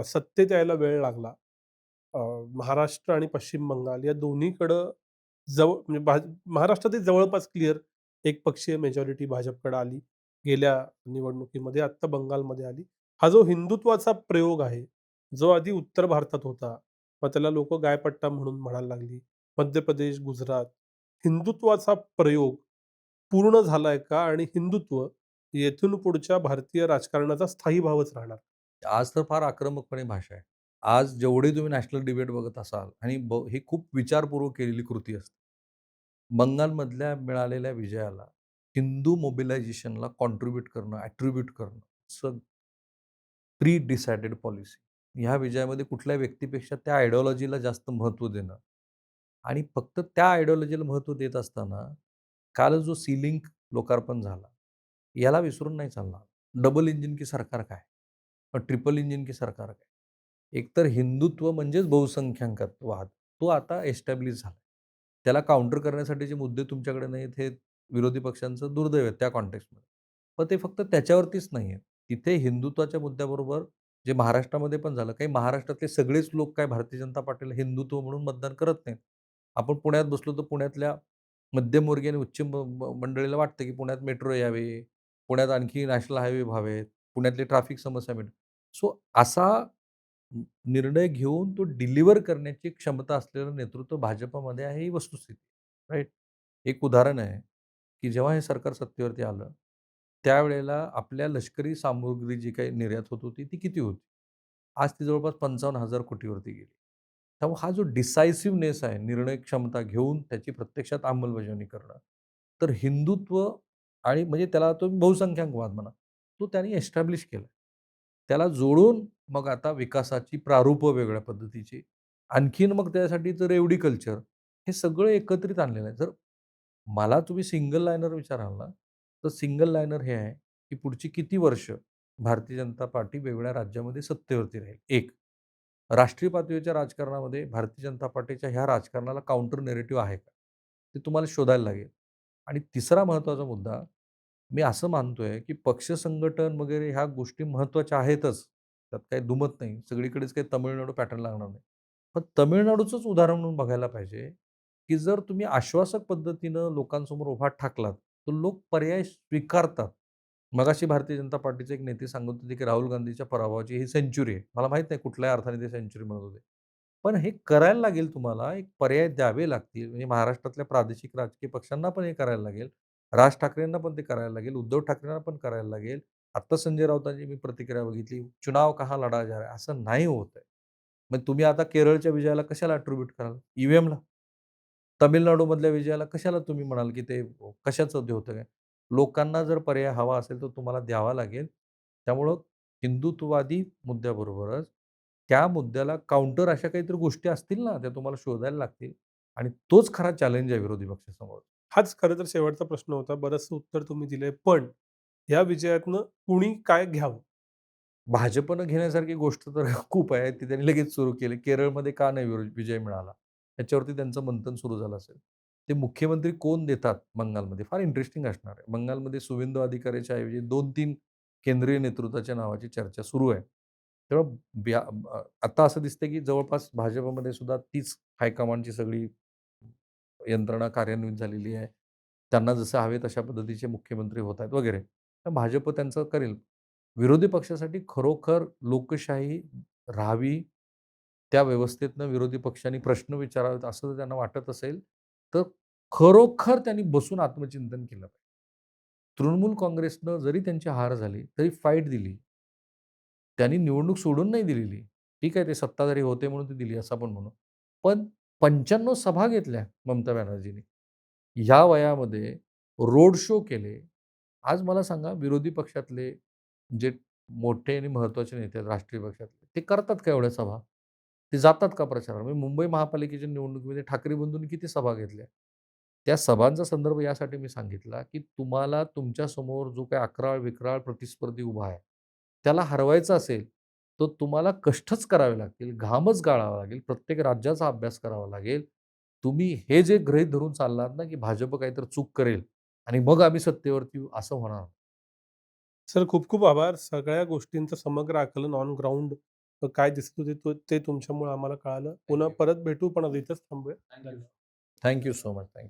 Speaker 1: सत्तेत यायला वेळ लागला. अ, महाराष्ट्र आणि पश्चिम बंगाल या दोन्हीकडं म्हणजे महाराष्ट्रातही जवळपास क्लिअर एकपक्षीय मेजॉरिटी भाजपकडे आली. गेल्या निवडणुकीमध्ये आत्ता बंगालमध्ये आली. हा जो हिंदुत्वाचा प्रयोग आहे, जो आधी उत्तर भारतात होता, मग त्याला लोकं गायपट्टा म्हणून म्हणायला लागली. मध्य प्रदेश, गुजरात. हिंदुत्वाचा प्रयोग पूर्ण झालाय का? आणि हिंदुत्व येथून पुढच्या भारतीय राजकारणाचा स्थायी भावच राहणार?
Speaker 2: आज तर फार आक्रमकपणे भाषा आहे. आज जेवढे तुम्ही नॅशनल डिबेट बघत असाल आणि ही खूप विचारपूर्वक केलेली कृती असते. बंगालमधल्या मिळालेल्या विजयाला हिंदू मोबिलायझेशनला कॉन्ट्रिब्यूट करणं, ॲट्रिब्यूट करणं, प्री डिसायडेड पॉलिसी. ह्या विजयामध्ये कुठल्या व्यक्तीपेक्षा त्या आयडिओलॉजीला जास्त महत्त्व देणं आणि फक्त त्या आयडिओलॉजीला महत्त्व देत असताना, काल जो सीलिंग लोकार्पण झाला, याला विसरून नाही चालणार. डबल इंजिन की सरकार काय? मग ट्रिपल इंजिन की सरकार काय? एकतर हिंदुत्व म्हणजेच बहुसंख्याकवाद, तो आता एस्टॅब्लिश झाला. त्याला काउंटर करण्यासाठी जे मुद्दे तुमच्याकडे नाहीत, हे विरोधी पक्षांचं दुर्दैव आहे त्या कॉन्टेक्स्टमध्ये. पण ते फक्त त्याच्यावरतीच नाही आहे. तिथे हिंदुत्वाच्या मुद्द्याबरोबर जे महाराष्ट्रामध्ये पण झालं, काही महाराष्ट्रातले सगळेच लोक काय भारतीय जनता पार्टीला हिंदुत्व म्हणून मतदान करत नाहीत. आपण पुण्यात बसलो तर पुण्यातल्या मध्यमवर्गीय आणि उच्च मंडळीला वाटतं, की पुण्यात मेट्रो यावे, पुण्यात आणखी नॅशनल हायवे व्हावेत, पुण्यातली ट्रॅफिक समस्या मिटेल. सो असा निर्णय घेऊन तो डिलिव्हर करण्याची क्षमता असलेलं नेतृत्व भाजपमध्ये आहे, ही वस्तुस्थिती. राइट? एक उदाहरण आहे, की जेव्हा हे सरकार सत्तेवरती आलं, त्यावेळेला आपल्या लष्करी सामुग्री जी काही निर्यात होत होती, ती किती होती? आज ती जवळपास 55,000 कोटीवरती गेली. त्यामुळे हा जो डिसायसिव्हनेस आहे, निर्णय क्षमता घेऊन त्याची प्रत्यक्षात अंमलबजावणी करणं, तर हिंदुत्व आणि म्हणजे त्याला तो बहुसंख्याकवाद म्हणा, तो त्यांनी एस्टॅब्लिश केला. त्याला जोडून मग आता विकासाची प्रारूपं वेगळ्या पद्धतीची. आणखीन मग त्यासाठीचं रेवडी कल्चर, हे सगळं एकत्रित आणलेलं आहे. जर मला तुम्ही सिंगल लाईनर विचाराल ना, तर सिंगल लाईनर हे आहे, की पुढची किती वर्ष भारतीय जनता पार्टी वेगवेगळ्या राज्यामध्ये सत्तेवरती राहील. एक, राष्ट्रीय पातळीच्या राजकारणामध्ये भारतीय जनता पार्टीच्या ह्या राजकारणाला काउंटर नेरेटिव्ह आहे का? ते तुम्हाला शोधायला लागेल. आणि तिसरा महत्त्वाचा मुद्दा, मी असं मानतोय, की पक्ष संघटन वगैरे ह्या गोष्टी महत्त्वाच्या आहेतच. त्यात काही दुमत नाही. सगळीकडेच काही तामिळनाडू पॅटर्न लागणार नाही. पण तामिळनाडूचंच उदाहरण म्हणून बघायला पाहिजे, की जर तुम्ही आश्वासक पद्धतीनं लोकांसमोर उभा ठाकलात, तर लोक पर्याय स्वीकारतात. मगाशी भारतीय जनता पार्टीचे एक नेते सांगत होते, की राहुल गांधीच्या पराभवाची ही सेंच्युरी आहे. मला माहीत नाही कुठल्याही अर्थाने ते सेंच्युरी म्हणत होते. पण हे करायला लागेल तुम्हाला, एक पर्याय द्यावे लागतील. म्हणजे महाराष्ट्रातल्या प्रादेशिक राजकीय पक्षांना पण हे करायला लागेल. राज ठाकरेंना पण ते करायला लागेल. उद्धव ठाकरेंना पण करायला लागेल. आत्ता संजय राऊतांची मी प्रतिक्रिया बघितली, "चुनाव कहा लढा जा रहा है." असं नाही होत आहे. मग तुम्ही आता केरळच्या विजयाला कशाला अॅट्रिब्यूट कराल? ईव्हीएमला. तामिळनाडूमधल्या विजयाला कशाला तुम्ही म्हणाल, की ते कशाचं ते होतं काय? लोकांना जर पर्याय हवा असेल, तर तुम्हाला द्यावा लागेल. त्यामुळं हिंदुत्ववादी मुद्द्याबरोबरच त्या मुद्द्याला काउंटर अशा काहीतरी गोष्टी असतील ना, त्या तुम्हाला शोधायला लागतील आणि तोच खरा चॅलेंज आहे विरोधी पक्षासमोर.
Speaker 1: हाच खरं तर शेवटचा प्रश्न होता. बरचसं उत्तर तुम्ही दिलंय. पण या विजयातनं कुणी काय घ्यावं?
Speaker 2: भाजपनं घेण्यासारखी गोष्ट तर खूप आहे. ती त्यांनी लगेच सुरू केली. केरळमध्ये का नाही विजय मिळाला? याच्यावरती त्यांचं मंथन सुरू झालं असेल. ते मुख्यमंत्री कोण देतात बंगालमध्ये? फार इंटरेस्टिंग असणार आहे. बंगालमध्ये शुवेंदू अधिकारीच्या ऐवजी 2-3 केंद्रीय नेतृत्वाच्या नावाची चर्चा सुरू आहे. तेव्हा आता असं दिसतंय की जवळपास भाजपमध्ये सुद्धा तीच हायकमांडची सगळी यंत्रणा कार्यान्वित झालेली आहे. त्यांना जसं हवे तशा पद्धतीचे मुख्यमंत्री होत आहेत वगैरे. तर भाजप त्यांचं करेल. विरोधी पक्षासाठी खरोखर लोकशाही राहावी, त्या व्यवस्थेतनं विरोधी पक्षांनी प्रश्न विचारावेत असं जर त्यांना वाटत असेल, तर खरोखर त्यांनी बसून आत्मचिंतन केलं पाहिजे. तृणमूल काँग्रेसनं जरी त्यांची हार झाली, तरी फाईट दिली. त्यांनी निवडणूक सोडून नाही दिलेली. ठीक आहे, ते सत्ताधारी होते म्हणून ती दिली असं आपण म्हणू. पण 95 सभा घेतल्या ममता बॅनर्जींनी. ह्या वयामध्ये रोड शो केले. आज मला सांगा विरोधी पक्षातले जे मोठे आणि महत्त्वाचे नेते आहेत राष्ट्रीय पक्षातले, ते करतात का एवढ्या सभा? ते जातात का प्रचाराला? म्हणजे मुंबई महापालिकेच्या निवडणुकीमध्ये ठाकरे बंधूंनी किती सभा घेतल्या? त्या सभांचा संदर्भ यासाठी मी सांगितला, की तुम्हाला तुमच्यासमोर जो काही अकराळ-विक्राळ प्रतिस्पर्धी उभा आहे, त्याला हरवायचं असेल, तर तुम्हाला कष्टच करावे लागतील, घामच गाळावा लागेल, प्रत्येक राज्याचा अभ्यास करावा लागेल. तुम्ही हे जे गृहीत धरून चाललात ना, की भाजप काहीतरी चूक करेल आणि मग आम्ही सत्तेवरती येऊ, असं होणार नाही.
Speaker 1: सर खूप खूप आभार. सगळ्या गोष्टींचं समग्र आकलन ऑन ग्राउंड काय दिसत होते ते तुमच्यामुळे आम्हाला कळालं. पुन्हा परत भेटू पण आता इथेच थांबूया. धन्यवाद.
Speaker 2: Thank so much. थँक